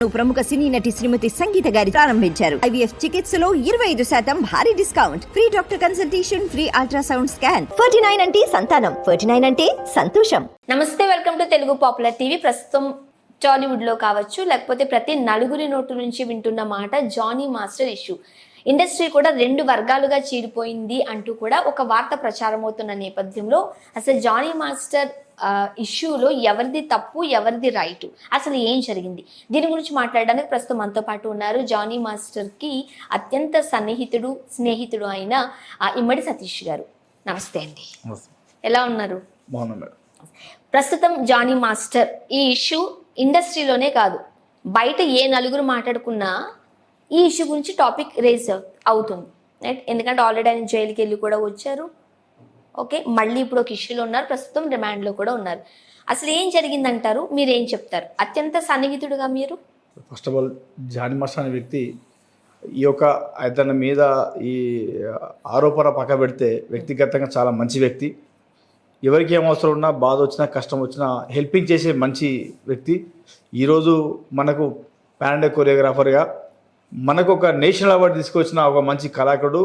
ప్రముఖ సినీ నటి శ్రీమతి సంగీత గారి ప్రారంభించారు. IVF చికిత్సలో 25% భారీ discount, free doctor consultation, free ultrasound scan. 49 అంటే సంతానం, 49 అంటే సంతోషం. నమస్తే, welcome to Telugu popular TV. ప్రస్తుతం టాలీవుడ్ లో కావచ్చు, లేకపోతే ప్రతి నలుగురి నోటు నుంచి వింటున్న మాట జానీ మాస్టర్ ఇష్యూ. ఇండస్ట్రీ కూడా రెండు వర్గాలుగా చీలిపోయింది అంటూ కూడా ఒక వార్త ప్రచారం అవుతున్న నేపథ్యంలో అసలు జానీ మాస్టర్ ఇష్యూలో ఎవరిది తప్పు, ఎవరిది రైట్, అసలు ఏం జరిగింది, దీని గురించి మాట్లాడడానికి ప్రస్తుతం మనతో పాటు ఉన్నారు జానీ మాస్టర్కి అత్యంత సన్నిహితుడు, స్నేహితుడు అయిన ఇమ్మడి సతీష్ గారు. నమస్తే అండి, ఎలా ఉన్నారు? ప్రస్తుతం జానీ మాస్టర్ ఈ ఇష్యూ ఇండస్ట్రీలోనే కాదు, బయట ఏ నలుగురు మాట్లాడుకున్నా ఈ ఇష్యూ గురించి టాపిక్ రేజ్ అవుతుంది. రైట్, ఎందుకంటే ఆల్రెడీ ఆయన జైలుకి వెళ్ళి కూడా వచ్చారు. ఓకే, మళ్ళీ ఇప్పుడు ఒక ఇష్యూలో ఉన్నారు, ప్రస్తుతం రిమాండ్లో కూడా ఉన్నారు. అసలు ఏం జరిగిందంటారు, మీరు ఏం చెప్తారు? అత్యంత సన్నిహితుడుగా మీరు. First of all, Jani master అనే వ్యక్తి ఈ యొక్క అతని మీద ఈ ఆరోపణ పక్క పెడితే వ్యక్తిగతంగా చాలా మంచి వ్యక్తి. ఎవరికి ఏం అవసరం ఉన్నా, బాధ వచ్చినా, కష్టం వచ్చినా హెల్పింగ్ చేసే మంచి వ్యక్తి. ఈరోజు మనకు పాన్ ఇండియా కొరియోగ్రాఫర్గా మనకు ఒక నేషనల్ అవార్డు తీసుకొచ్చిన ఒక మంచి కళాకారుడు,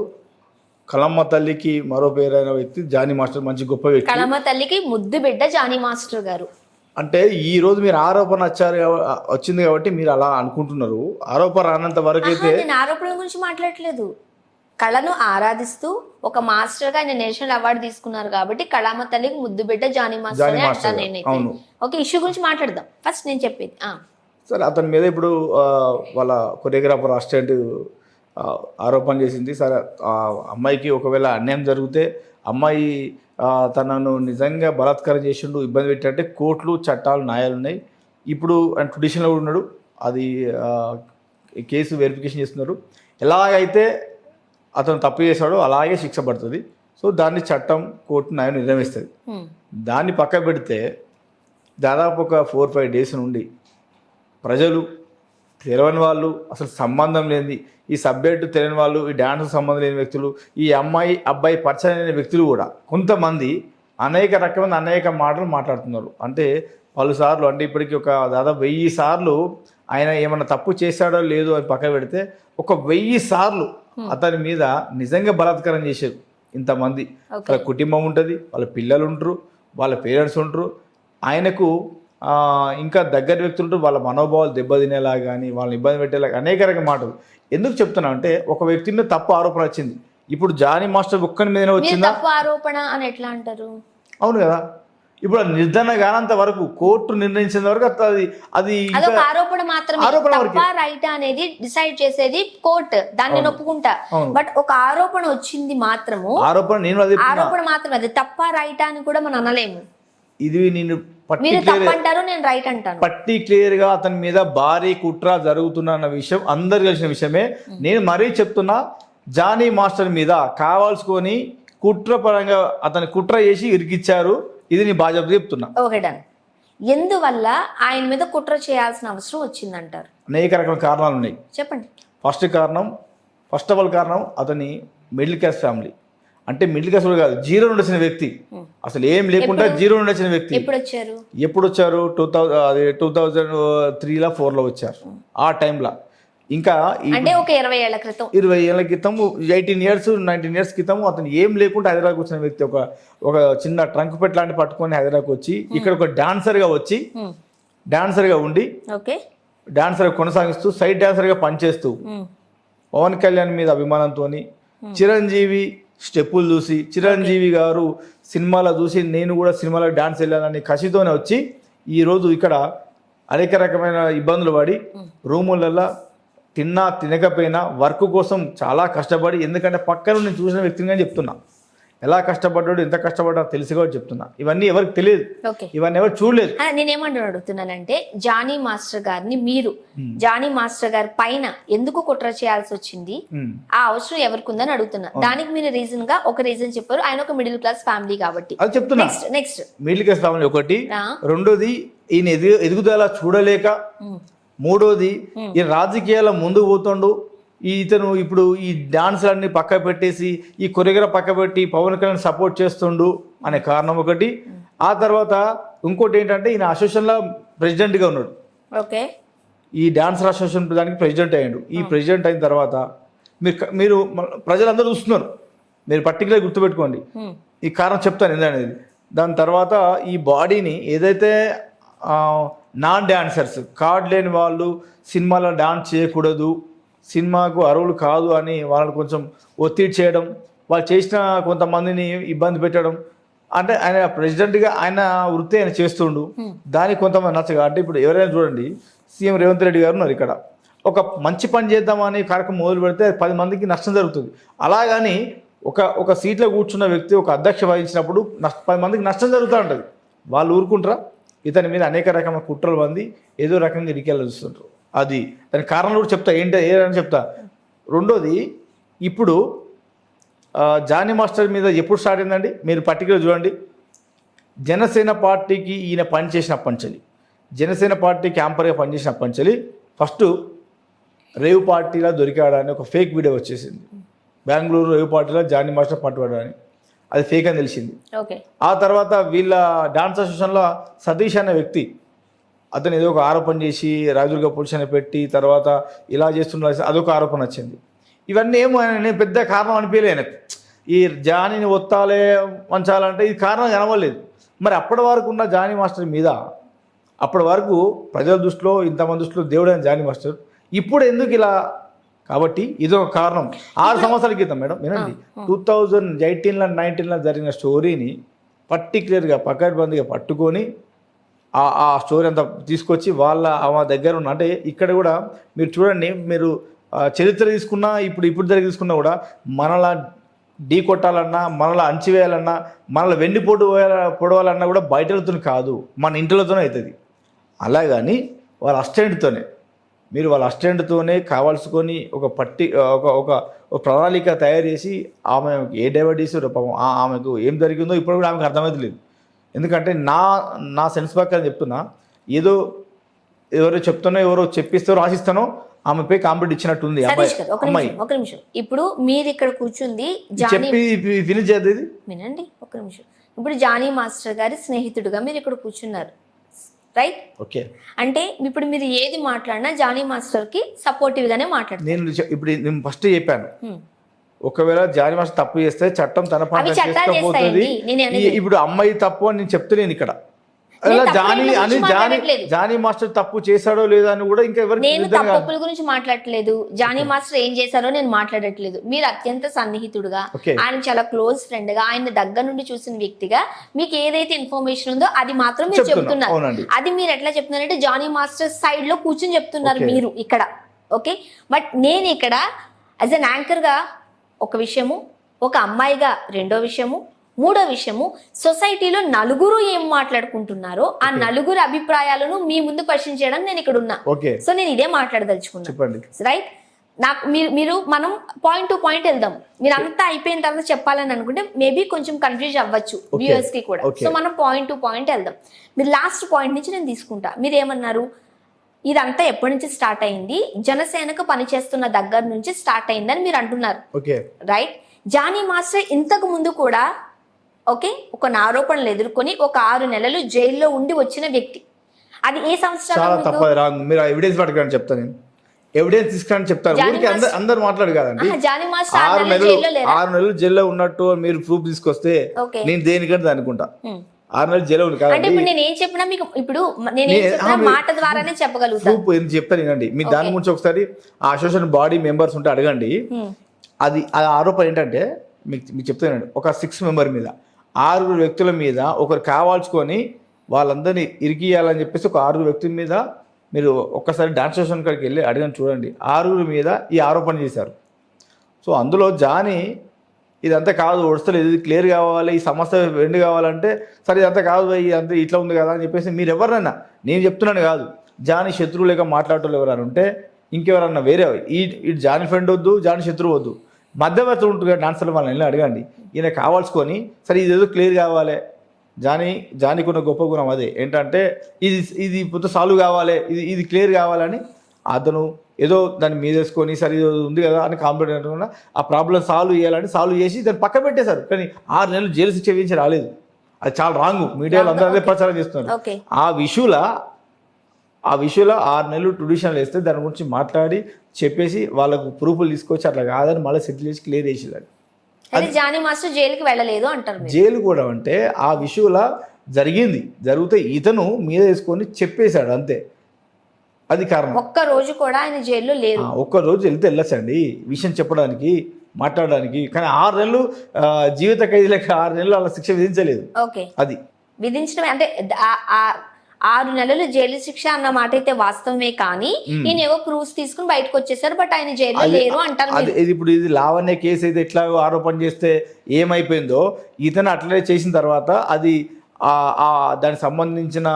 కళమ్మ తల్లికి మరో పేరైన వ్యక్తి జానీ మాస్టర్. మంచి గొప్ప వ్యక్తి, కళమ్మ తల్లికి ముద్దు బిడ్డ జానీ మాస్టర్ గారు. అంటే ఈ రోజు మీరు ఆరోపణ వచ్చింది కాబట్టి మీరు అలా అనుకుంటున్నారు. ఆరోపణ రానంత వరకు అయితే నేను ఆరోపణల గురించి మాట్లాడట్లేదు. కళను ఆరాధిస్తూ ఒక మాస్టర్ గా ఆయన నేషనల్ అవార్డు తీసుకున్నారు కాబట్టి కళమ్మ తల్లికి ముద్దు బిడ్డ జానీ మాస్టర్ అంటాను నేనైతే. ఓకే, ఇష్యూ గురించి మాట్లాడదాం. ఫస్ట్ నేను చెప్పేది సరే, అతని మీద ఇప్పుడు వాళ్ళ కొరియోగ్రాఫర్ అసిస్టెంట్ ఆరోపణ చేసింది. సరే, అమ్మాయికి ఒకవేళ అన్యాయం జరిగితే, అమ్మాయి తనను నిజంగా బలాత్కారం చేసిండు, ఇబ్బంది పెట్టంటే కోర్టులు, చట్టాలు, న్యాయాలు ఉన్నాయి. ఇప్పుడు ఆయన ట్రెడిషన్లో ఉన్నాడు, అది కేసు వెరిఫికేషన్ చేస్తున్నారు. ఎలాగైతే అతను తప్పు చేశాడో అలాగే శిక్ష పడుతుంది. సో దాన్ని చట్టం, కోర్టు, న్యాయం నిర్ణయిస్తుంది. దాన్ని పక్క పెడితే దాదాపు ఒక 4-5 డేస్ నుండి ప్రజలు, తెలియని వాళ్ళు, అసలు సంబంధం లేని ఈ సబ్జెక్టు తెలియని వాళ్ళు, ఈ డ్యాన్స్ సంబంధం లేని వ్యక్తులు, ఈ అమ్మాయి అబ్బాయి పరిచయం లేని వ్యక్తులు కూడా కొంతమంది అనేక రకమైన అనేక మాటలు మాట్లాడుతున్నారు. అంటే పలుసార్లు, అంటే ఇప్పటికీ ఒక దాదాపు 1000 సార్లు ఆయన ఏమైనా తప్పు చేశాడో లేదో అని పక్క పెడితే ఒక 1000 సార్లు అతని మీద నిజంగా బలాత్కారం చేశారు. ఇంతమంది, వాళ్ళ కుటుంబం ఉంటుంది, వాళ్ళ పిల్లలు ఉంటారు, వాళ్ళ పేరెంట్స్ ఉంటారు. ఆయనకు ఇంకా దగ్గర వ్యక్తులు ఉంటారు, వాళ్ళ మనోభావాలు దెబ్బతినేలా కానీ, వాళ్ళని ఇబ్బంది పెట్టేలాగా అనేక రకమైన మాటలు. ఎందుకు చెప్తున్నా అంటే, ఒక వ్యక్తి మీద తప్పు ఆరోపణ వచ్చింది. ఇప్పుడు జానీ మాస్టర్ ఒక్కని మీద వచ్చిందా తప్పు ఆరోపణ అని ఎట్లా అంటారు? అవును కదా, ఇప్పుడు నిర్ధారణ కానంత వరకు, కోర్టు నిర్ణయించిన వరకు అది ఆరోపణ మాత్రమే. రైట్ అనేది డిసైడ్ చేసేది కోర్టు, దాన్ని నేను ఒప్పుకుంటా. బట్ ఒక ఆరోపణ వచ్చింది మాత్రము, ఆరోపణ మాత్రమే, అది తప్ప రైట్ అని కూడా మనం అనలేము. ఇది నేను పర్టిక్యులర్ గా అతని మీద భారీ కుట్ర జరుగుతున్న విషయం అందరు తెలిసిన విషయమే. నేను మరీ చెప్తున్నా, జానీ మాస్టర్ మీద కావాల్సుకొని కుట్ర పరంగా అతని కుట్ర చేసి ఇరికిచ్చారు. ఇది నీ బాధ్యత చెప్తున్నా. ఎందువల్ల ఆయన మీద కుట్ర చేయాల్సిన అవసరం వచ్చిందంటారు? అనేక రకాల కారణాలు ఉన్నాయి, చెప్పండి. ఫస్ట్ ఆఫ్ ఆల్ కారణం అతని మిడిల్ క్లాస్ ఫ్యామిలీ. అంటే మిడిల్ క్లాస్ కాదు, జీరో నుండి వచ్చిన వ్యక్తి, అసలు ఏం లేకుండా జీరో నుండి వచ్చిన వ్యక్తి. ఎప్పుడు వచ్చారు? 2003లో 4లో వచ్చారు. ఆ టైంలో ఇంకా ఒక 20 ఏళ్ల క్రితం 18 ఇయర్స్ 19 ఇయర్స్ క్రితం అతను ఏం లేకుండా హైదరాబాద్ వచ్చిన వ్యక్తి. ఒక చిన్న ట్రంక్ పెట్ లాంటి పట్టుకొని హైదరాబాద్ వచ్చి ఇక్కడ ఒక డాన్సర్ గా ఉండి డాన్సర్ కొనసాగిస్తూ సైడ్ డాన్సర్ గా పనిచేస్తూ పవన్ కళ్యాణ్ మీద అభిమానంతో, చిరంజీవి స్టెప్పులు చూసి, చిరంజీవి గారు సినిమాలో చూసి నేను కూడా సినిమాలో డాన్స్ వెళ్ళాలని కసితోనే వచ్చి ఈరోజు ఇక్కడ అనేక రకమైన ఇబ్బందులు పడి రూములలో తిన్నా తినకపోయినా వర్క్ కోసం చాలా కష్టపడి, ఎందుకంటే పక్కన నేను చూసిన వ్యక్తిగా చెప్తున్నా, ఎలా కష్టపడ్డాడు, ఎంత కష్టపడ్డా తెలిసి కూడా చెప్తున్నా. ఇవన్నీ ఎవరికి తెలియదు, ఇవన్నీ ఎవరు చూడలేదు. నేనేమంటున్నా అడుగుతున్నానంటే, జానీ మాస్టర్ గారిని మీరు జానీ మాస్టర్ గారి పైన ఎందుకు కుట్ర చేయాల్సి వచ్చింది, ఆ అవసరం ఎవరికి ఉందని అడుగుతున్నా. దానికి మీరు రీజన్ గా ఒక రీజన్ చెప్పారు, ఆయన ఒక మిడిల్ క్లాస్ ఫ్యామిలీ కాబట్టి. అది చెప్తున్నా. నెక్స్ట్ మిడిల్ క్లాస్ ఫ్యామిలీ ఒకటి, రెండోది ఈయన ఎదుగుదల చూడలేక, మూడోది ఈయన రాజకీయాల ముందు పోతుండు, ఇతను ఇప్పుడు ఈ డాన్స్లన్నీ పక్క పెట్టేసి ఈ కొరియోగ్రాఫ్ పక్క పెట్టి పవన్ కళ్యాణ్ సపోర్ట్ చేస్తుండు అనే కారణం ఒకటి. ఆ తర్వాత ఇంకోటి ఏంటంటే, ఈయన అసోసియేషన్లో ప్రెసిడెంట్గా ఉన్నాడు. ఓకే, ఈ డాన్సర్ అసోసియేషన్ దానికి ప్రెసిడెంట్ అయ్యాడు. ఈ ప్రెసిడెంట్ అయిన తర్వాత మీరు ప్రజలందరూ చూస్తున్నారు, మీరు పర్టికులర్ గుర్తుపెట్టుకోండి. ఈ కారణం చెప్తాను ఏందనేది. దాని తర్వాత ఈ బాడీని ఏదైతే నాన్ డాన్సర్స్, కార్డ్ లేని వాళ్ళు సినిమాలో డాన్స్ చేయకూడదు, సినిమాకు అర్హులు కాదు అని వాళ్ళని కొంచెం ఒత్తిడి చేయడం, వాళ్ళు చేసిన కొంతమందిని ఇబ్బంది పెట్టడం, అంటే ఆయన ప్రెసిడెంట్గా ఆయన వృత్తి ఆయన చేస్తుండు. దానికి కొంతమంది నచ్చగా, అంటే ఇప్పుడు ఎవరైనా చూడండి, సీఎం రేవంత్ రెడ్డి గారు ఉన్నారు, ఇక్కడ ఒక మంచి పని చేద్దామని కార్యక్రమం మొదలు పెడితే 10 మందికి నష్టం జరుగుతుంది. అలాగని ఒక సీట్లో కూర్చున్న వ్యక్తి ఒక అధ్యక్ష వహించినప్పుడు 10 మందికి నష్టం జరుగుతూ ఉంటుంది. వాళ్ళు ఊరుకుంటారా? ఇతని మీద అనేక రకమైన కుట్రలు మంది ఏదో రకంగా ఇరికేలా చూస్తుంటారు. అది దాని కారణాలు కూడా చెప్తా, ఏదని చెప్తా. రెండోది, ఇప్పుడు జానీ మాస్టర్ మీద ఎప్పుడు స్టార్ట్ అయిందండి? మీరు పర్టికులర్ చూడండి. జనసేన పార్టీకి ఈయన పనిచేసినప్పటి నుంచి, జనసేన పార్టీ క్యాంపర్గా పనిచేసినప్పటి నుంచి ఫస్ట్ రేవ్ పార్టీలో దొరికాడని ఒక ఫేక్ వీడియో వచ్చేసింది. బెంగళూరు రేవ్ పార్టీలో జానీ మాస్టర్ పట్టుబడ్డాడని, అది ఫేక్ అని తెలిసింది. ఆ తర్వాత వీళ్ళ డాన్స్ అసోసియేషన్లో సతీష్ అనే వ్యక్తి, అతను ఏదో ఒక ఆరోపణ చేసి రాజుర్గా పోలీస్ అని పెట్టి తర్వాత ఇలా చేస్తున్నారు, అదొక ఆరోపణ వచ్చింది. ఇవన్నీ ఏమో నేను పెద్ద కారణం అనిపించలే ఆయనకు. ఈ జానీని ఒత్తాలే వంచాలంటే ఇది కారణం కనవలేదు. మరి అప్పటి వరకు ఉన్న జానీ మాస్టర్ మీద, అప్పటి వరకు ప్రజల దృష్టిలో, ఇంతమంది దృష్టిలో దేవుడైన జానీ మాస్టర్ ఇప్పుడు ఎందుకు ఇలా? కాబట్టి ఇది ఒక కారణం. 6 సంవత్సరాల క్రితం మేడం వినండి, 2018లో 19లో జరిగిన స్టోరీని పర్టికులర్గా పకడ్బందీగా పట్టుకొని ఆ స్టోరీ అంతా తీసుకొచ్చి ఆమె దగ్గర ఉన్న, అంటే ఇక్కడ కూడా మీరు చూడండి, మీరు చరిత్ర తీసుకున్నా ఇప్పుడు జరిగి తీసుకున్నా కూడా మనలా ఢీ కొట్టాలన్నా, మనలా అంచివేయాలన్నా, మనల్ని వెండి పొడవాలన్నా కూడా బయట వెళ్తుంది కాదు, మన ఇంటిలతోనే అవుతుంది. అలాగని వాళ్ళ అసిస్టెంట్తోనే కావాల్సుకొని ఒక ప్రణాళిక తయారు చేసి ఆమె ఏ డైవర్ట్ చేసారో పాపం, ఆమెకు ఏం జరిగిందో ఇప్పుడు కూడా ఆమెకు అర్థమవుతలేదు. ఎందుకంటే నా సెన్స్ ప్రకారం చెప్తున్నా, ఏదో ఎవరో చెప్తానో ఎవరో చెప్పిస్తారో రాసిస్తానో ఆమెపై కాంప్లీట్ ఇచ్చినట్టుంది అమ్మాయి. ఒక నిమిషం, ఇప్పుడు మీరు ఇక్కడ కూర్చుంది చెప్పి ఫినిష్ చేద్ది, వినండి ఒక నిమిషం. ఇప్పుడు జానీ మాస్టర్ గారి స్నేహితుడుగా మీరు ఇక్కడ కూర్చున్నారు, రైట్? ఓకే. అంటే ఇప్పుడు మీరు ఏది మాట్లాడినా జానీ మాస్టర్ కి సపోర్టివ్ గానే మాట్లాడతారు. నేను ఫస్ట్ చెప్పాను, ఒకవేళ జానీ మాస్టర్ తప్పు చేస్తే చట్టం తన పని చేసుకోబోతుంది. ఇప్పుడు అమ్మాయి తప్పు అని నేను చెప్తలేను ఇక్కడ. జానీ మాస్టర్ తప్పు చేశాడో లేదా అని కూడా ఇంకా నేను తప్పుల గురించి మాట్లాడట్లేదు. జానీ మాస్టర్ ఏం చేశారో నేను మాట్లాడట్లేదు. మీరు అత్యంత సన్నిహితుడుగా, ఆయన చాలా క్లోజ్ ఫ్రెండ్ గా, ఆయన దగ్గర నుండి చూసిన వ్యక్తిగా మీకు ఏదైతే ఇన్ఫర్మేషన్ ఉందో అది మాత్రం మీరు చెప్తున్నారు. అది మీరు ఎట్లా చెప్తున్నారంటే జానీ మాస్టర్ సైడ్ లో కూర్చొని చెప్తున్నారు మీరు ఇక్కడ. ఓకే, బట్ నేను ఇక్కడ యాజ్ అన్ యాంకర్ గా ఒక విషయము, ఒక అమ్మాయిగా రెండో విషయము, మూడో విషయము, సొసైటీలో నలుగురు ఏం మాట్లాడుకుంటున్నారో ఆ నలుగురు అభిప్రాయాలను మీ ముందు క్వశ్చన్ చేయడం నేను ఇక్కడ ఉన్నా. సో నేను ఇదే మాట్లాడదలుచుకున్నాను, రైట్? నాకు మీరు మనం పాయింట్ టు పాయింట్ వెళ్దాం. మీరు అంతా అయిపోయిన తర్వాత చెప్పాలని అనుకుంటే మేబీ కొంచెం కన్ఫ్యూజ్ అవ్వచ్చు వ్యూయర్స్ కి కూడా. సో మనం పాయింట్ టు పాయింట్ వెళ్దాం. మీరు లాస్ట్ పాయింట్ నుంచి నేను తీసుకుంటా. మీరు ఏమన్నారు? ఇదంతా ఎప్పటి నుంచి స్టార్ట్ అయింది? జనసేనకు పనిచేస్తున్న దగ్గర నుంచి స్టార్ట్ అయిందని మీరు అంటున్నారు, రైట్? జానీ మాస్టర్ ఇంతకు ముందు కూడా ఒక ఆరోపణలు ఎదుర్కొని ఒక 6 నెలలు జైల్లో ఉండి వచ్చిన వ్యక్తి. అది ఏ సంవత్సరం? మీరు ఎవిడెన్స్ పట్టుకోండి చెప్తాను, నేను ఎవిడెన్స్ తీసుకుని చెప్తాను. అందరు మాట్లాడు కదండి. 6 నెలలు జైల్లో ఉన్నట్టు మీరు ప్రూఫ్ తీసుకొస్తే నేను దేనికంటే అనుకుంటా. 6 నెలలు జైల్లో ఉంది అంటే ఇప్పుడు నేను ఏం చెప్పినా మీకు ఇప్పుడు నేను మాట ద్వారానే చెప్పగలుగుతాను. ప్రూఫ్ ఎందుకు చెప్తాను వినండి. మీ దాని గురించి ఒకసారి ఆ అసోసియేషన్ బాడీ మెంబర్స్ ఉంటే అడగండి. అది ఆరోపణ ఏంటంటే మీకు చెప్తానండి, ఒక 6 మెంబర్ మీద 6 వ్యక్తుల మీద ఒకరు కావాల్చుకొని వాళ్ళందరినీ ఇరికియాలని చెప్పేసి ఒక 6 వ్యక్తుల మీద మీరు ఒక్కసారి డాన్స్ స్టేషన్ కాడికి వెళ్ళి అడిగిన చూడండి. 6 మీద ఈ ఆరోపణ చేశారు. సో అందులో జానీ ఇదంతా కాదు, ఒడుస్తలేదు, ఇది క్లియర్ కావాలి, ఈ సమస్య ఎండ్ కావాలంటే సరే ఇదంతా కాదు, ఇదంతా ఇట్లా ఉంది కదా అని చెప్పేసి మీరు ఎవరినైనా, నేను చెప్తున్నాను కాదు, జానీ శత్రువు లేక మాట్లాడటం ఎవరైనా ఉంటే, ఇంకెవరన్నా వేరే ఈ జానీ ఫ్రెండ్ వద్దు, జానీ శత్రువు వద్దు, మధ్యవర్తులు ఉంటుంది డాన్సర్లు వాళ్ళని వెళ్ళి అడగండి. ఈయన కావాల్సుకొని సరే ఇదేదో క్లియర్ కావాలి, జానీకి ఉన్న గొప్ప గుణం అదే ఏంటంటే ఇది ఇప్పుడు సాల్వ్ కావాలి, ఇది క్లియర్ కావాలని అతను ఏదో దాన్ని మీదేసుకొని సరే ఇది ఉంది కదా అని కాంప్లైంట్ అనుకున్నా ఆ ప్రాబ్లం సాల్వ్ చేసి దాన్ని పక్క పెట్టేశారు. కానీ 6 నెలలు జైలు శిక్ష విధించి రాలేదు. అది చాలా రాంగ్. మీడియాలో అందరూ అదే ప్రచారం చేస్తున్నారు. ఆ విషయంలో ఆ విషయంలో 6 నెలలు ట్రెడిషనల్ వేస్తే దాని గురించి మాట్లాడి చెప్పేసి వాళ్ళకు ప్రూఫ్లు తీసుకొచ్చి అట్లా కాదని మళ్ళీ సెటిల్ చేసి క్లియర్ చేసేదాన్ని. అది జానీ మాస్టర్ జైలుకి వెళ్ళలేదు అంటారు మీరు. జైలు కూడా అంటే ఆ విషయంలో జరిగితే ఇతను మీద వేసుకొని చెప్పేశాడు అంతే, అది కారణం. ఒక్క రోజు కూడా ఆయన జైల్లో లేరు. ఒక్క రోజు వెళ్తే వెళ్ళొచ్చండి విషయం చెప్పడానికి మాట్లాడడానికి, కానీ 6 నెలలు జీవిత ఖైదీలకు 6 నెలలు అలా శిక్ష విధించలేదు. ఓకే, అది విధించడం అంటే 6 నెలలు జైలు శిక్ష అన్న మాట అయితే వాస్తవమే, కానీ ఈయన ఏవో ప్రూఫ్స్ తీసుకుని బయటకు వచ్చేసారు, బట్ ఆయన జైల్లో లేరు అంటారు. ఇప్పుడు ఇది లావణ్య కేసు అయితే ఎట్లా ఆరోపణ చేస్తే ఏమైపోయిందో ఇతను అట్లనే చేసిన తర్వాత అది దానికి సంబంధించిన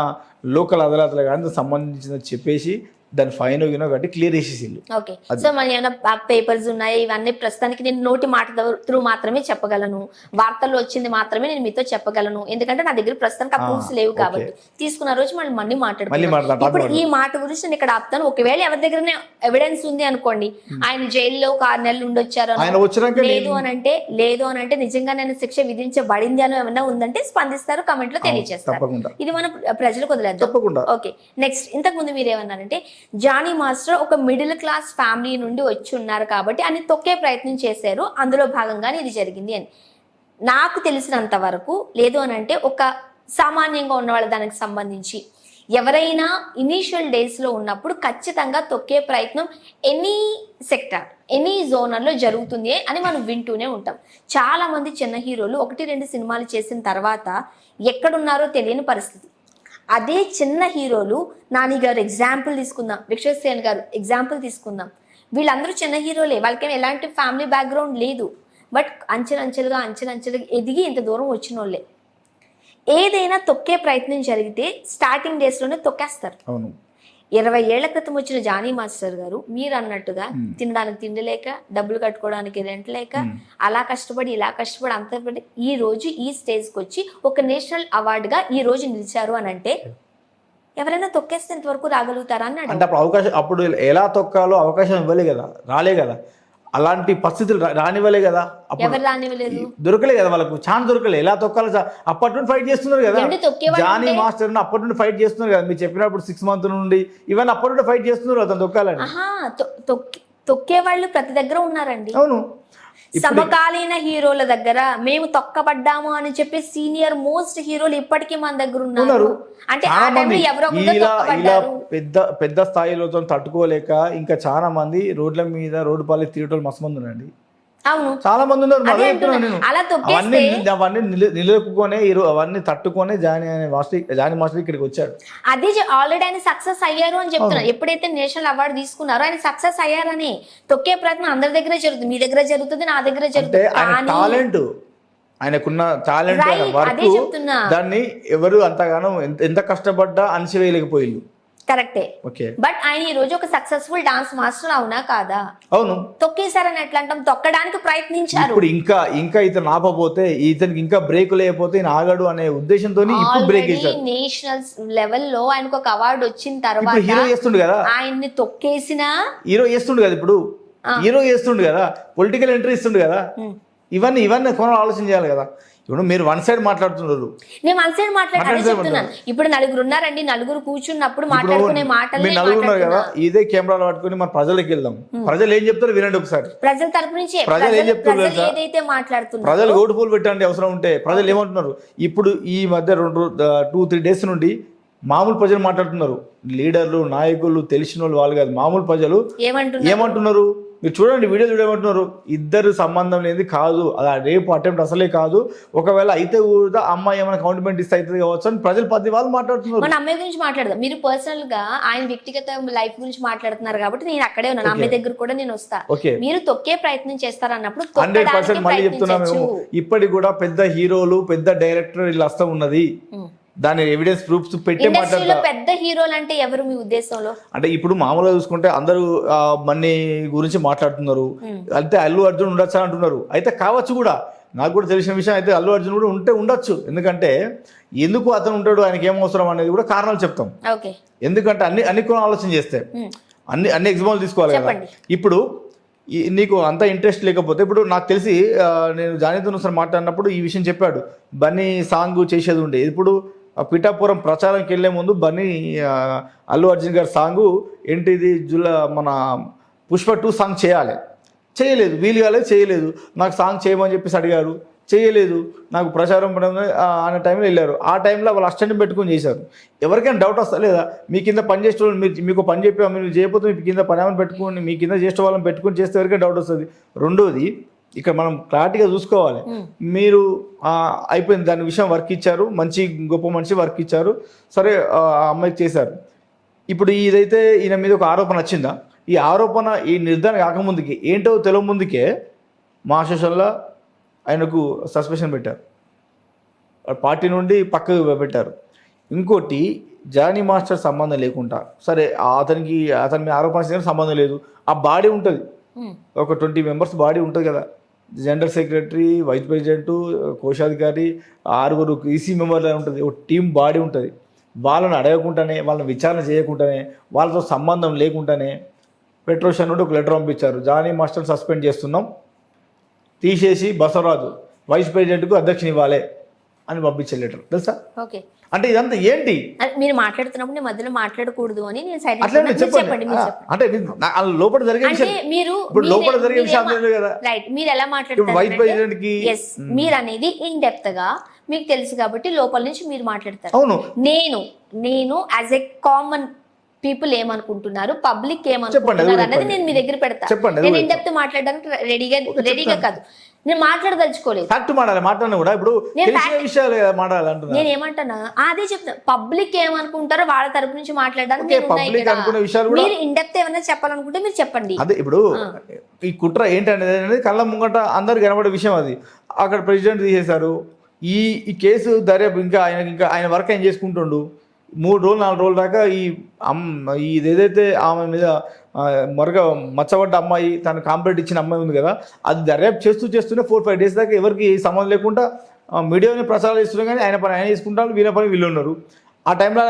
లోకల్ అదాలత్లు కానీ దానికి సంబంధించిన చెప్పేసి దాని ఫైన్ కట్టి క్లియర్ చేసేసిండు. ఓకే, సో మన ఏమైనా పేపర్స్ ఉన్నాయి, ఇవన్నీ ప్రస్తుతానికి నేను నోటి మాట త్రూ మాత్రమే చెప్పగలను, వార్తల్లో వచ్చింది మాత్రమే నేను మీతో చెప్పగలను, ఎందుకంటే నా దగ్గర ప్రస్తుతానికి ఆ ప్రూఫ్స్ లేవు కాబట్టి. తీసుకున్న రోజు మళ్ళీ మాట్లాడుతున్నాను. ఇప్పుడు ఈ మాట గురించి నేను ఇక్కడ ఆపుతాను. ఒకవేళ ఎవరి దగ్గర ఎవిడెన్స్ ఉంది అనుకోండి, ఆయన జైల్లో 6 నెలలు ఉండొచ్చారు, లేదు అని అంటే నిజంగా నేను శిక్ష విధించబడింది అని ఏమైనా ఉందంటే స్పందిస్తారు, కమెంట్ లో తెలియజేస్తారు. ఇది మన ప్రజలకు వదిలేద్దాం. ఓకే, నెక్స్ట్ ఇంతకు ముందు మీరు ఏమన్నారంటే జానీ మాస్టర్ ఒక మిడిల్ క్లాస్ ఫ్యామిలీ నుండి వచ్చి ఉన్నారు కాబట్టి అని తొక్కే ప్రయత్నం చేశారు, అందులో భాగంగానే ఇది జరిగింది అని. నాకు తెలిసినంత వరకు లేదు అని అంటే ఒక సామాన్యంగా ఉన్న వాళ్ళ దానికి సంబంధించి ఎవరైనా ఇనీషియల్ డేస్లో ఉన్నప్పుడు ఖచ్చితంగా తొక్కే ప్రయత్నం ఎనీ సెక్టర్ ఎనీ జోనర్లో జరుగుతుంది అని మనం వింటూనే ఉంటాం. చాలా మంది చిన్న హీరోలు 1-2 సినిమాలు చేసిన తర్వాత ఎక్కడున్నారో తెలియని పరిస్థితి. అదే చిన్న హీరోలు, నాని గారు ఎగ్జాంపుల్ తీసుకుందాం, విశ్వసేన్ గారు ఎగ్జాంపుల్ తీసుకుందాం, వీళ్ళందరూ చిన్న హీరోలే, వాళ్ళకేం ఎలాంటి ఫ్యామిలీ బ్యాక్గ్రౌండ్ లేదు, బట్ అంచెలంచెలుగా ఎదిగి ఇంత దూరం వచ్చిన వాళ్ళే. ఏదైనా తొక్కే ప్రయత్నం జరిగితే స్టార్టింగ్ డేస్లోనే తొక్కేస్తారు. 20 ఏళ్ల క్రితం వచ్చిన జానీ మాస్టర్ గారు మీరు అన్నట్టుగా తినడానికి తిండి లేక, డబ్బులు కట్టుకోవడానికి రెంట్ లేక, అలా కష్టపడి ఇలా కష్టపడి అంతపడి ఈ రోజు ఈ స్టేజ్కి వచ్చి ఒక నేషనల్ అవార్డుగా ఈ రోజు నిలిచారు అని అంటే ఎవరైనా తొక్కేస్తే ఇంతవరకు రాగలుగుతారా అన్నాడు. అంటే అప్పుడు ఎలా తొక్కాలో అవకాశం ఇవ్వలే కదా, రాలే కదా, అలాంటి పరిస్థితులు రానివ్వలే కదా, ఎవరు రానివ్వలేదు, దొరకలే కదా, వాళ్ళకు ఛాన్స్ దొరకలే. ఎలా తొక్కాలో అప్పటి నుండి ఫైట్ చేస్తున్నారు కదా, జానీ మాస్టర్ అప్పటి నుండి ఫైట్ చేస్తున్నారు కదా, మీరు చెప్పినప్పుడు 6 months నుండి ఇవన్నీ అప్పటి నుండి ఫైట్ చేస్తున్నారు అతను తొక్కాలని. తొక్కే వాళ్ళు ప్రతి దగ్గర ఉన్నారండి. అవును, సమకాలీన హీరోల దగ్గర మేము తొక్కబడ్డాము అని చెప్పి సీనియర్ మోస్ట్ హీరోలు ఇప్పటికీ మన దగ్గర ఉన్నారు. అంటే పెద్ద స్థాయిలో తట్టుకోలేక ఇంకా చాలా మంది రోడ్ల మీద రోడ్డు పాలకి తిరగటం మస్తు మంది ఉన్నారండి. అవును, చాలా మంది ఉన్నారు. అవన్నీ నిలుపుకొనే అవన్నీ తట్టుకొనే జానీ మాస్టర్ ఇక్కడికి వచ్చాడు. అది ఆల్రెడీ ఆయన సక్సెస్ అయ్యారు అని చెప్తున్నారు. ఎప్పుడైతే నేషనల్ అవార్డు తీసుకున్నారో ఆయన సక్సెస్ అయ్యారని. తొక్కే ప్రయత్నం అందరి దగ్గర జరుగుతుంది, మీ దగ్గర జరుగుతుంది, నా దగ్గర జరుగుతుంది. టాలెంట్, ఆయనకున్న టాలెంట్ వర్క్, దాన్ని ఎవరు అంతగానో ఎంత కష్టపడ్డా అణచివేయలేకపోయింది. కరెక్టే, బట్ ఆయన ఈ రోజు ఒక సక్సెస్ఫుల్ డాన్స్ మాస్టర్ అవునా కాదా? అవును, తొక్కేశారని ఎట్లా అంటాం? తొక్కడానికి ప్రయత్నించారు. ఇప్పుడు ఇంకా ఇతను ఆపపోతే, ఇతనికి ఇంకా బ్రేక్ లేకపోతే ఆగడు అనే ఉద్దేశంతో నేషనల్ లెవెల్లో ఆయనకు ఒక అవార్డు వచ్చిన తర్వాత హీరో చేస్తుండు కదా, ఆయన్ని తొక్కేసినా హీరో చేస్తుండు కదా, ఇప్పుడు హీరో చేస్తుండు కదా, పొలిటికల్ ఎంట్రీ ఇస్తుండు కదా, ఇవన్నీ కొనాలి, ఆలోచన చేయాలి కదా. ఇప్పుడు మీరు వన్ సైడ్ మాట్లాడుతున్నారు, నేను వన్ సైడ్ మాట్లాడుతున్నాను. ఇప్పుడు 9 ఉన్నారండి, 9 కూర్చున్నప్పుడు మాట్లాడుకునే మాటలు కదా, ఇదే కెమెరాలో పట్టుకుని మన ప్రజలకు వెళ్దాం. ప్రజలు ఏం చెప్తారు వినండి ఒకసారి. ప్రజల తరపు నుంచి ప్రజలు ఏం చెప్తారు, ఏదైతే మాట్లాడుతున్నారు, ప్రజలు ఓటు పూలు పెట్టండి అవసరం ఉంటే. ప్రజలు ఏమంటున్నారు ఇప్పుడు ఈ మధ్య 2-3 days నుండి మామూలు ప్రజలు మాట్లాడుతున్నారు, లీడర్లు నాయకులు తెలిసిన వాళ్ళు కాదు, మామూలు ప్రజలు ఏమంటున్నారు మీరు చూడండి, వీడియో చూడమంటున్నారు. ఇద్దరు సంబంధం లేనిది కాదు, అది రేపు అటెంప్ట్ అసలే కాదు, ఒకవేళ అయితే కూడా అమ్మాయి ఏమైనా కౌంట్మెంట్ ఇస్తే అవుతుంది కావచ్చు అని ప్రజలు 10 వాళ్ళు మాట్లాడుతున్నారు. మన అమ్మాయి గురించి మాట్లాడదాం. మీరు పర్సనల్ గా ఆయన వ్యక్తిగత లైఫ్ గురించి మాట్లాడుతున్నారు కాబట్టి నేను అక్కడే ఉన్నాను, అమ్మాయి దగ్గర కూడా నేను వస్తా. మీరు తొక్కే ప్రయత్నం చేస్తారన్నప్పుడు 100% మళ్ళీ చెప్తున్నాము, ఇప్పటికి కూడా పెద్ద హీరోలు పెద్ద డైరెక్టర్ వీళ్ళు వస్తా ఉన్నది, దాని ఎవిడెన్స్ ప్రూఫ్స్ పెట్టి మాట్లాడతారు. పెద్ద హీరోలు అంటే ఎవరు మీ ఉద్దేశంలో? అంటే ఇప్పుడు మామూలుగా చూసుకుంటే అందరూ మన్ని గురించి మాట్లాడుతున్నారు, అయితే అల్లు అర్జున్ ఉండొచ్చు అంటున్నారు. అయితే కావచ్చు కూడా, నాకు కూడా తెలిసిన విషయం అయితే అల్లు అర్జున్ కూడా ఉండొచ్చు. ఎందుకంటే ఎందుకు అతను ఉంటాడు, ఆయనకి ఏం అవసరం అనేది కూడా కారణాలు చెప్తాం. ఎందుకంటే అన్ని కూడా ఆలోచన చేస్తే అన్ని ఎగ్జాంపుల్ తీసుకోవాలి కదా. ఇప్పుడు నీకు అంత ఇంట్రెస్ట్ లేకపోతే, ఇప్పుడు నాకు తెలిసి నేను జానీతో ఒకసారి మాట్లాడినప్పుడు ఈ విషయం చెప్పాడు, బన్నీ సాంగ్ చేసేది ఉండే, ఇప్పుడు ఆ పిఠాపురం ప్రచారంకి వెళ్ళే ముందు బన్నీ అల్లు అర్జున్ గారి సాంగు ఏంటిది మన పుష్ప 2 సాంగ్ చేయలేదు, వీలు కాలేదు, చేయలేదు. నాకు సాంగ్ చేయమని చెప్పేసి అడిగారు, చేయలేదు. నాకు ప్రచారం అనే టైంలో వెళ్ళారు. ఆ టైంలో వాళ్ళు అసిస్టెంట్ పెట్టుకొని చేశారు. ఎవరికైనా డౌట్ వస్తా లేదా? మీ కింద పని చేసే వాళ్ళు మీకు పని చెప్పి మీరు చేయకపోతే మీ కింద పని ఏమైనా పెట్టుకొని మీ కింద చేసే వాళ్ళని పెట్టుకొని చేస్తే ఎవరికైనా డౌట్ వస్తుంది. రెండోది, ఇక్కడ మనం క్లారిటీగా చూసుకోవాలి. మీరు అయిపోయింది, దాని విషయం వర్క్ ఇచ్చారు, మంచి గొప్ప మనిషి వర్క్ ఇచ్చారు, సరే ఆ అమ్మాయికి చేశారు. ఇప్పుడు ఇదైతే ఈయన మీద ఒక ఆరోపణ వచ్చిందా? ఈ ఆరోపణ ఈ నిర్ధారణ కాకముందుకి ఏంటో తెలియ ముందుకే మా అసోసియేషన్లో ఆయనకు సస్పెన్షన్ పెట్టారు, పార్టీ నుండి పక్కకు పెట్టారు. ఇంకోటి, జానీ మాస్టర్ సంబంధం లేకుండా సరే అతని మీద ఆరోపణ సంబంధం లేదు, ఆ బాడీ ఉంటుంది, ఒక 20 మెంబర్స్ బాడీ ఉంటుంది కదా, జనరల్ సెక్రటరీ, వైస్ ప్రెసిడెంట్, కోశాధికారి, 6 ఈసీ మెంబర్లు ఉంటుంది, ఒక టీం బాడీ ఉంటుంది. వాళ్ళని అడగకుండానే, వాళ్ళని విచారణ చేయకుండానే, వాళ్ళతో సంబంధం లేకుండానే పెట్రోషన్ నుండి ఒక లెటర్ పంపించారు, జానీ మాస్టర్ సస్పెండ్ చేస్తున్నాం, తీసేసి బసవరాజు వైస్ ప్రెసిడెంట్కు అధ్యక్షుని ఇవ్వాలి అని పంపించే లెటర్, తెలుసా? ఓకే, అంటే ఇదంతా ఏంటి? మీరు మాట్లాడుతున్నప్పుడు నేను మధ్యలో మాట్లాడకూడదు అని నేను అట్లా చెప్పండి. అంటే లోపల జరిగే విషయం, ఇప్పుడు లోపల జరిగే విషయం కదా. రైట్, మీరు ఎలా మాట్లాడతారు వైస్ ప్రెసిడెంట్ కి మీరు అనేది ఇన్ డెప్త్ గా మీకు తెలుసు కాబట్టి లోపల నుంచి మీరు మాట్లాడతారు. అవును, నేను యాజ్ ఎ కామన్ పీపుల్ ఏమనుకుంటున్నారు, పబ్లిక్ ఏమనుకుంటున్నారు అన్నది నేను మీ దగ్గర పెడతాను. నేను ఇన్ డెప్త్ మాట్లాడడానికి రెడీగా కాదు, నేను మాట్లాడదలుచుకోలేదు. ఫ్యాక్ట్ మాట్లాడినా కూడా ఇప్పుడు విషయాలు మాట్లాడాలంటున్నా. నేను ఏమంటున్నా అదే చెప్తున్నా, పబ్లిక్ ఏమనుకుంటారో వాళ్ళ తరపు నుంచి మాట్లాడడానికి మీరు ఇన్ డెప్త్ ఏమైనా చెప్పాలనుకుంటే మీరు చెప్పండి. అదే ఇప్పుడు ఈ కుట్ర ఏంటనేది కళ్ళ ముంగట అందరు కనబడే విషయం. అది అక్కడ ప్రెసిడెంట్ తీసేశారు. ఈ కేసు దర్యాప్తు ఇంకా ఆయన వర్క్ ఆయన చేసుకుంటుండు. 3 రోజులు 4 రోజుల దాకా ఇది ఏదైతే ఆమె మీద మచ్చబడ్డ అమ్మాయి, తను కాంప్లైంట్ ఇచ్చిన అమ్మాయి ఉంది కదా, అది దర్యాప్తు చేస్తూనే 4-5 డేస్ దాకా ఎవరికి సంబంధం లేకుండా మీడియాని ప్రచారం చేస్తున్నారు. కానీ ఆయన పని ఆయన చేసుకుంటారు, వీళ్ళ పని వీళ్ళు ఉన్నారు. ఆ టైంలో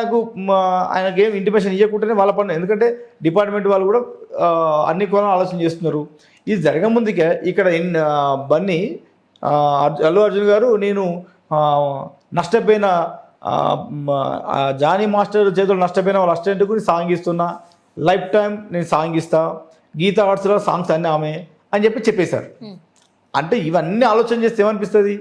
ఆయనకు ఏం ఇంటిమేషన్ ఇవ్వకుండానే వాళ్ళ పని, ఎందుకంటే డిపార్ట్మెంట్ వాళ్ళు కూడా అన్ని కోణాలు ఆలోచన చేస్తున్నారు. ఇది జరగ ముందుకే ఇక్కడ బన్నీ అల్లు అర్జున్ గారు, నేను నష్టపోయిన జానీ మాస్టర్ చేతులు నష్టపోయిన వాళ్ళ అసిస్టెంట్ గురించి సాంగ్ ఇస్తున్నా, లైఫ్ టైం నేను సాంగ్ ఇస్తా, గీతా ఆర్ట్స్లో సాంగ్స్ అన్నీ ఆమె అని చెప్పేశారు. అంటే ఇవన్నీ ఆలోచన చేస్తే ఏమనిపిస్తుంది?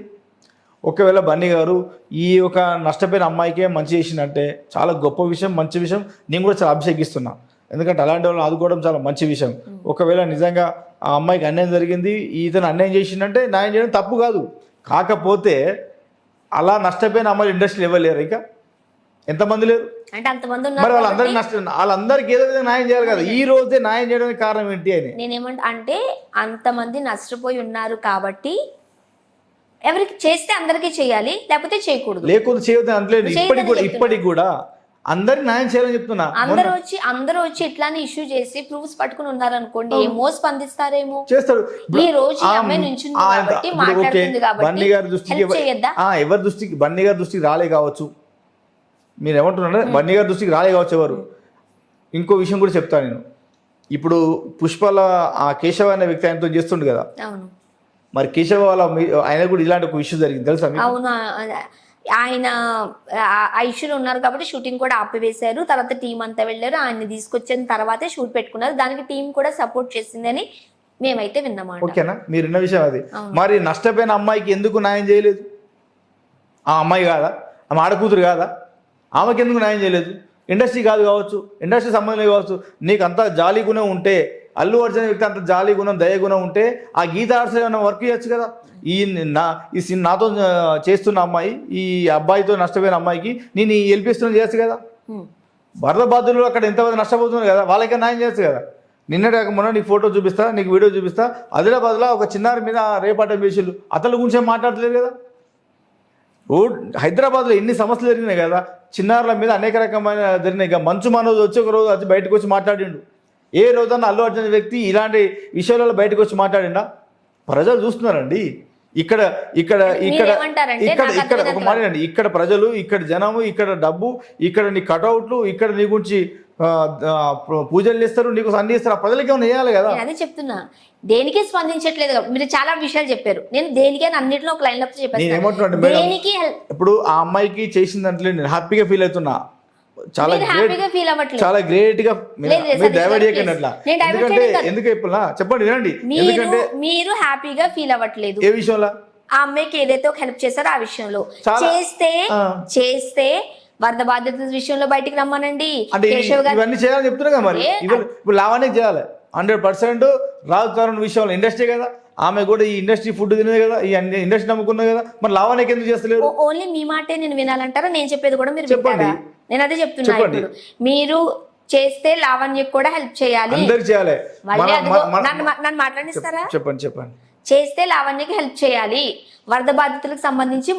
ఒకవేళ బన్నీ గారు ఈ ఒక నష్టపోయిన అమ్మాయికే మంచి చేసినట్టే చాలా గొప్ప విషయం, మంచి విషయం. నేను కూడా చాలా అభిషేకిస్తున్నా, ఎందుకంటే అలాంటి వాళ్ళని ఆదుకోవడం చాలా మంచి విషయం. ఒకవేళ నిజంగా ఆ అమ్మాయికి అన్యాయం జరిగింది, ఇతను అన్యాయం చేసిందంటే న్యాయం చేయడం తప్పు కాదు. కాకపోతే అలా నష్టపోయిన అమ్మాయిలు ఇండస్ట్రీలో ఇవ్వలేరు, ఇంకా ఎంతమంది లేరు అంటే అంతమంది. మరి వాళ్ళందరికీ ఏదో విధంగా న్యాయం చేయాలి కదా. ఈ రోజే న్యాయం చేయడానికి కారణం ఏంటి అని నేనేమంటా అంటే, అంతమంది నష్టపోయి ఉన్నారు కాబట్టి ఎవరికి చేస్తే అందరికీ చేయాలి, లేకపోతే చేయకూడదు. లేకపోతే చేయవద్దు అంటలేదు. ఇప్పటికి కూడా అందరికి న్యాయం చేయాలని చెప్తున్నా. అందరూ వచ్చి ఇట్లానే ఇష్యూ చేసి ప్రూఫ్స్ పట్టుకుని ఉన్నారనుకోండి, ఏమో స్పందిస్తారేమో, చేస్తారు. ఈ రోజు అమ్మాయి నుంచి మాట్లాడుతుంది కాబట్టి బన్నీ గారి దృష్టికి ఎవరి దృష్టికి బన్నీ గారి దృష్టికి రాలే కావచ్చు. మీరు ఏమంటున్నారు? బన్నీ గారి దృష్టికి రాలే కావచ్చు ఎవరు. ఇంకో విషయం కూడా చెప్తాను నేను. ఇప్పుడు పుష్పల ఆ కేశవ అనే వ్యక్తి ఆయనతో చేస్తుండు కదా, మరి కేశవ వాళ్ళ ఆయన కూడా ఇలాంటి ఒక ఇష్యూ జరిగింది తెలుసా? అవును, ఆయన ఆ ఇష్యూలో ఉన్నారు కాబట్టి షూటింగ్ కూడా ఆపివేశారు. తర్వాత టీం అంతా వెళ్ళారు, ఆయన్ని తీసుకొచ్చిన తర్వాతే షూట్ పెట్టుకున్నారు. దానికి టీం కూడా సపోర్ట్ చేసిందని మేమైతే విన్నామాట. ఓకేనా, మీరున్న విషయం అది. మరి నష్టపోయిన అమ్మాయికి ఎందుకు న్యాయం చేయలేదు? ఆ అమ్మాయి కాదా, ఆమె ఆడకూతురు కాదా, ఆమెకి ఎందుకు న్యాయం చేయలేదు? ఇండస్ట్రీ కాదు కావచ్చు, ఇండస్ట్రీ సంబంధం కావచ్చు. నీకు అంత జాలి గుణం ఉంటే, అల్లు అర్జున్ వ్యక్తి అంత జాలి గుణం దయ గుణం ఉంటే ఆ గీతా ఆర్ట్స్ ఏమైనా వర్క్ చేయొచ్చు కదా. ఈ సీన్ నాతో చేస్తున్న అమ్మాయి, ఈ అబ్బాయితో నష్టపోయిన అమ్మాయికి నేను ఈ ఎల్పిస్తున్నా చేయొచ్చు కదా. వరద బాధితులు అక్కడ ఎంతమంది నష్టపోతున్నారు కదా, వాళ్ళకే న్యాయం చేయొచ్చు కదా. నిన్నటి మొన్న నీకు ఫోటో చూపిస్తా, నీకు వీడియో చూపిస్తా. ఆదిలాబాద్లో ఒక చిన్నారి మీద రేపాటం చేసిళ్ళు, అతని గురించి మాట్లాడలేదు కదా. హైదరాబాద్లో ఎన్ని సమస్యలు జరిగినాయి కదా, చిన్నారుల మీద అనేక రకమైన జరిగినాయి. ఇక మంచు మనోజ్ వచ్చి ఒక రోజు వచ్చి బయటకు వచ్చి మాట్లాడిండు. ఏ రోజన్నా అల్లు అర్జున్ వ్యక్తి ఇలాంటి విషయాలలో బయటకు వచ్చి మాట్లాడిండా? ప్రజలు చూస్తున్నారండి. ఇక్కడ ఇక్కడ ఇక్కడ మీరేమంటారంటే ఇక్కడ నాకు ఇక్కడ ఒక అర్థమైనంత మాట అండి, ఇక్కడ ప్రజలు, ఇక్కడ జనము, ఇక్కడ డబ్బు, ఇక్కడ నీ కటౌట్లు, ఇక్కడ నీ గురించి పూజలు చేస్తారు, నీకు అన్ని చేస్తారు. ఆ ప్రజలకి ఏమైనా చేయాలి కదా. నేను అదే చెప్తున్నా, దేనికి స్పందించట్లేదు కదా. మీరు చాలా విషయాలు చెప్పారు, నేను దేనికైనా అన్నింటిలో ఒక లైన్ అప్ నేను ఏమంటున్నా మేడం, దేనికి ఇప్పుడు ఆ అమ్మాయికి చేసిన దాంట్లో నేను హ్యాపీగా ఫీల్ అవుతున్నా. చాలా హ్యాపీగా ఫీల్ అవ్వట్లేదు. చాలా గ్రేట్ గా లేదు, మీరు డైవర్ట్ చేయకండి అట్లా. నేను divert ఎందుకంటే చేయను కాదు. ఎందుకు చెప్పలా చెప్పండి వినండి. ఎందుకంటే మీరు హ్యాపీగా ఫీల్ అవ్వట్లేదు ఏ విషయంలో ఆ అమ్మాయికి ఏదైతే ఒక హెల్ప్ చేశారో ఆ విషయంలో చాలా- చేస్తే వరద బాధ్యతల విషయంలో బయటికి రమ్మనండి. అంటే కేశవ్ గారు ఇవన్నీ చేయాలని చెప్తున్నా కదా మరి. ఇప్పుడు లావానే చేయాలి 100%. రాజు తరుణ్ విషయంలో ఇండస్ట్రీ కదా, ఆమె కూడా ఈ ఇండస్ట్రీ ఫుడ్ తినేది కదా, ఈ ఇండస్ట్రీ నమ్ముకున్నది కదా, మరి లావానికి ఎందుకు చేస్తలేరు? ఓన్లీ మీ మాటే నేను వినాలంటారా, నేను చెప్పేది కూడా మీరు చెప్పండి. వింటారా? నేను అదే చెప్తున్నా. ఇప్పుడు మీరు చేస్తే లావణ్యకు కూడా హెల్ప్ చేయాలి. అందరు చేయాలి. మళ్ళీ అదిగో నన్ను మాట్లాడిస్తారా? చెప్పండి చెప్పండి. చేస్తే లావణ్యకి హెల్ప్ చేయాలి, వరద బాధితులకు సంబంధించి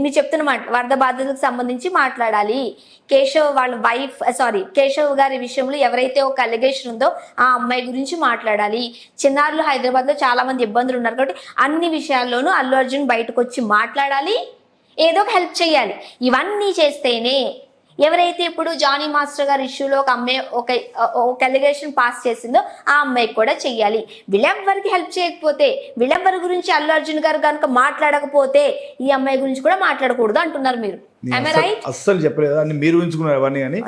మీరు చెప్తున్న మాట, వరద బాధితులకు సంబంధించి మాట్లాడాలి. కేశవ్ వాళ్ళ వైఫ్ కేశవ్ గారి విషయంలో ఎవరైతే ఒక అలిగేషన్ ఉందో ఆ అమ్మాయి గురించి మాట్లాడాలి. చిన్నారులు హైదరాబాద్ లో చాలా మంది ఇబ్బందులు ఉన్నారు కాబట్టి అన్ని విషయాల్లోనూ అల్లు అర్జున్ బయటకు వచ్చి మాట్లాడాలి, ఏదో ఒక హెల్ప్ చేయాలి. ఇవన్నీ చేస్తేనే ఎవరైతే ఇప్పుడు జానీ మాస్టర్ గారి ఇష్యూలో ఒక అమ్మాయి ఒక అలిగేషన్ పాస్ చేసిందో ఆ అమ్మాయికి కూడా చెయ్యాలి. వీళ్ళెవ్వరికి హెల్ప్ చేయకపోతే, వీళ్ళెవ్వరి గురించి అల్లు అర్జున్ గారు కనుక మాట్లాడకపోతే ఈ అమ్మాయి గురించి కూడా మాట్లాడకూడదు అంటున్నారు మీరు. అస్సలు చెప్పలేదు అని మీరు ఉంచుకున్నారు అవన్నీ అని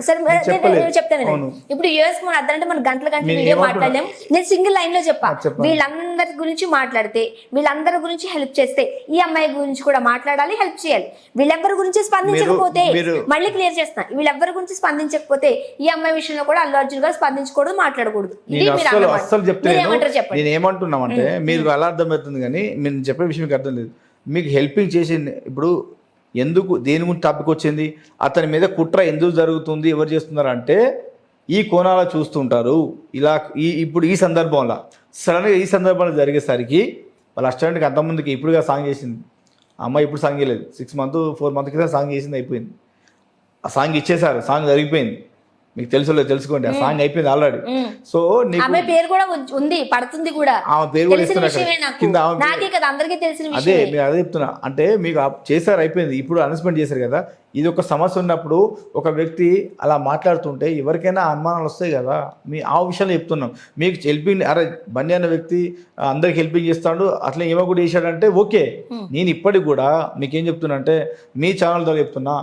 చెప్తాను. ఇప్పుడు యూఎస్ మన అర్థంటే మన గంటల వీడియో మాట్లాడలేం. నేను సింగిల్ లైన్ లో చెప్పా, వీళ్ళందరి గురించి మాట్లాడితే, వీళ్ళందరి గురించి హెల్ప్ చేస్తే ఈ అమ్మాయి గురించి కూడా మాట్లాడాలి, హెల్ప్ చేయాలి. వీళ్ళెవ్వరి గురించి స్పందించకపోతే మళ్ళీ క్లియర్ చేస్తున్నా, వీళ్ళెవ్వరి గురించి స్పందించకపోతే ఈ అమ్మాయి విషయంలో కూడా అల్లు అర్జున్ గారు స్పందించకూడదు, మాట్లాడకూడదు. అస్సలు చెప్పండి. నేను ఏమంటున్నామంటే మీరు అలా అర్థమవుతుంది కానీ మీరు చెప్పే విషయం మీకు అర్థం లేదు. మీకు హెల్పింగ్ చేసి ఇప్పుడు ఎందుకు దేని గురించి టాపిక్ వచ్చింది, అతని మీద కుట్ర ఎందుకు జరుగుతుంది, ఎవరు చేస్తున్నారు అంటే ఈ కోణాలు చూస్తుంటారు. ఇలా ఇప్పుడు ఈ సందర్భంలో సడన్గా ఈ సందర్భంలో జరిగేసరికి వాళ్ళ అస్టెంట్కి అంతమందికి ఇప్పుడుగా సాంగ్ చేసింది అమ్మాయి, ఇప్పుడు సాంగ్ చేయలేదు, 6 months 4 months క్రితం సాంగ్ చేసింది, అయిపోయింది. ఆ సాంగ్ ఇచ్చేసారు, సాంగ్ జరిగిపోయింది. మీకు తెలుసుకోండి, ఆ సాంగ్ అయిపోయింది ఆల్రెడీ. సో ఆమె పేరు కూడా ఉంది, పడుతుంది కూడా, ఆమె పేరు కూడా ఇస్తున్నారు కింద. అదే మీరు అదే చెప్తున్నా, అంటే మీకు చేశారు అయిపోయింది, ఇప్పుడు అనౌన్స్మెంట్ చేశారు కదా. ఇది ఒక సమస్య ఉన్నప్పుడు ఒక వ్యక్తి అలా మాట్లాడుతుంటే ఎవరికైనా అనుమానాలు వస్తాయి కదా. ఆ విషయాలు చెప్తున్నాం మీకు. హెల్పింగ్ అరే బన్నీ అన్న వ్యక్తి అందరికి హెల్పింగ్ చేస్తాడు, అట్లా ఏమో కూడా చేశాడంటే ఓకే. నేను ఇప్పటికి కూడా మీకేం చెప్తున్నా అంటే మీ ఛానల్ ద్వారా చెప్తున్నా,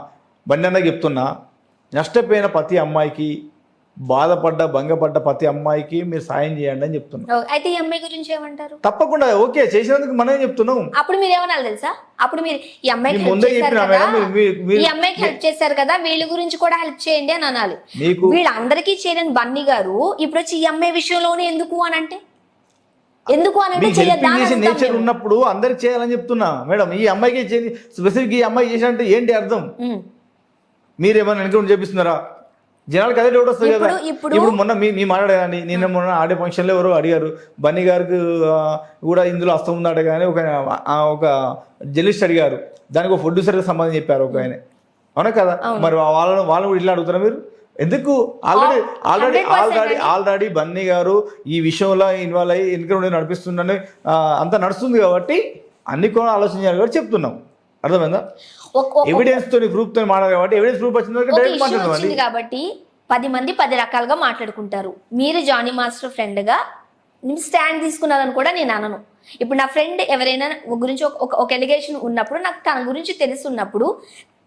బన్నీ అన్నకి చెప్తున్నా, నష్టపోయిన ప్రతి అమ్మాయికి, బాధపడ్డ భంగపడ్డ ప్రతి అమ్మాయికి మీరు సాయం చేయండి అని చెప్తున్నాం. అయితే ఈ అమ్మాయి గురించి ఏమంటారు? తప్పకుండా ఓకే చేసినందుకు మనం చెప్తున్నాం. అప్పుడు మీరు ఏమనాలి తెలుసా, అప్పుడు మీరు ఈ అమ్మాయికి హెల్ప్ చేశారు కదా, వీళ్ళ గురించి కూడా హెల్ప్ చేయండి అని అనాలి. వీళ్ళందరికీ చేయలేని బన్నీ గారు ఇప్పుడు వచ్చి ఈ అమ్మాయి విషయంలోనే ఎందుకు అని అంటే నేచర్ ఉన్నప్పుడు అందరికి చేయాలని చెప్తున్నా మేడం. ఈ అమ్మాయికి స్పెసిఫిక్ ఈ అమ్మాయి చేసినంటే ఏంటి అర్థం? మీరేమన్నా ఎన్కౌంటర్ చేపిస్తున్నారా? జనాలకు అదే డౌట్ వస్తుంది కదా. ఇప్పుడు మొన్న మీ మాట్లాడేదాన్ని, నిన్న మొన్న ఆడే ఫంక్షన్లో ఎవరో అడిగారు, బన్నీ గారికి కూడా ఇందులో అస్తం ఉందట కానీ ఒక జర్నలిస్ట్ అడిగారు, దానికి ఒక ప్రొడ్యూసర్కి సంబంధించి చెప్పారు ఒక ఆయన. అవునా కదా? మరి వాళ్ళని కూడా ఇట్లా అడుగుతారా మీరు? ఎందుకు? ఆల్రెడీ బన్నీ గారు ఈ విషయంలో ఇన్వాల్వ్ అయ్యి ఎన్కౌంటర్ నడిపిస్తుందని అంతా నడుస్తుంది కాబట్టి అన్ని కూడా ఆలోచించాలి కాబట్టి చెప్తున్నాం. అర్థమైందా? ఎవిడెన్స్ తో ప్రూఫ్ తో మాట్లాడాలి కాబట్టి ఎవిడెన్స్ ప్రూఫ్ వచ్చింది కాబట్టి 10 మంది 10 రకాలుగా మాట్లాడుకుంటారు. మీరు జానీ మాస్టర్ ఫ్రెండ్ గా స్టాండ్ తీసుకున్నారని కూడా నేను అనను. ఇప్పుడు నా ఫ్రెండ్ ఎవరైనా గురించి ఒక ఎలిగేషన్ ఉన్నప్పుడు, నాకు తన గురించి తెలుసున్నప్పుడు,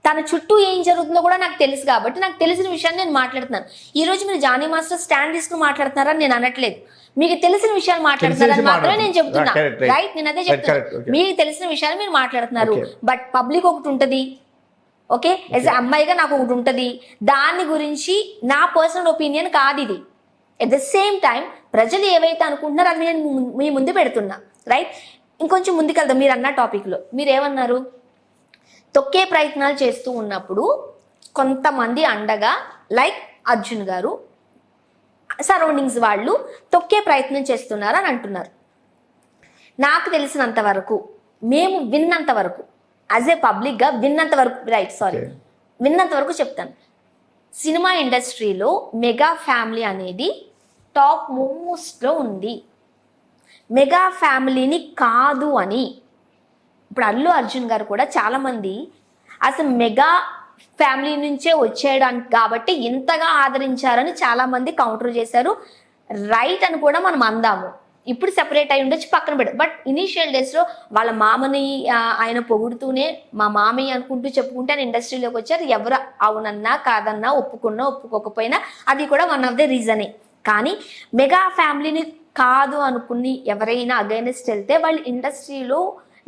తన చుట్టూ ఏం జరుగుతుందో కూడా నాకు తెలుసు కాబట్టి నాకు తెలిసిన విషయాన్ని నేను మాట్లాడుతున్నాను. ఈ రోజు మీరు జానీ మాస్టర్ స్టాండ్ తీసుకుని మాట్లాడుతున్నారని నేను అనట్లేదు, మీకు తెలిసిన విషయాలు మాట్లాడుతున్నారని మాత్రమే నేను చెప్తున్నా. రైట్? నేను అదే చెప్తున్నా, మీకు తెలిసిన విషయాలు మీరు మాట్లాడుతున్నారు. బట్ పబ్లిక్ ఒకటి ఉంటది, ఓకే, యాజ్ అమ్మాయిగా నాకు ఒకటి ఉంటది, దాని గురించి నా పర్సనల్ ఒపీనియన్ కాదు ఇది. ఎట్ ద సేమ్ టైం ప్రజలు ఏవైతే అనుకుంటున్నారో అది నేను మీ ముందు పెడుతున్నా. రైట్? ఇంకొంచెం ముందుకెళ్దాం. మీరు అన్న టాపిక్లో మీరేమన్నారు, తొక్కే ప్రయత్నాలు చేస్తూ ఉన్నప్పుడు కొంతమంది అండగా లైక్ అర్జున్ గారు సరౌండింగ్స్ వాళ్ళు తొక్కే ప్రయత్నం చేస్తున్నారు అని అంటున్నారు. నాకు తెలిసినంత వరకు, మేము విన్నంత వరకు, యాజ్ ఏ పబ్లిక్గా విన్నంత వరకు, విన్నంత వరకు చెప్తాను, సినిమా ఇండస్ట్రీలో మెగా ఫ్యామిలీ అనేది టాప్ మోస్ట్లో ఉంది. మెగా ఫ్యామిలీని కాదు అని ఇప్పుడు అల్లు అర్జున్ గారు కూడా చాలా మంది అసలు మెగా ఫ్యామిలీ నుంచే వచ్చేయడానికి కాబట్టి ఇంతగా ఆదరించారని చాలా మంది కౌంటర్ చేశారు. రైట్ అని కూడా మనం అందాము. ఇప్పుడు సెపరేట్ అయి ఉండొచ్చు, పక్కన పెట్టు. బట్ ఇనీషియల్ డేస్లో వాళ్ళ మామని ఆయన పొగుడుతూనే మా మామయ్య అనుకుంటూ చెప్పుకుంటే ఆయన ఇండస్ట్రీలోకి వచ్చారు. ఎవరు అవునన్నా కాదన్నా, ఒప్పుకున్నా ఒప్పుకోకపోయినా అది కూడా వన్ ఆఫ్ ద రీజనే. కానీ మెగా ఫ్యామిలీని కాదు అనుకుని ఎవరైనా అగైనెస్ట్ వెళ్తే వాళ్ళు ఇండస్ట్రీలో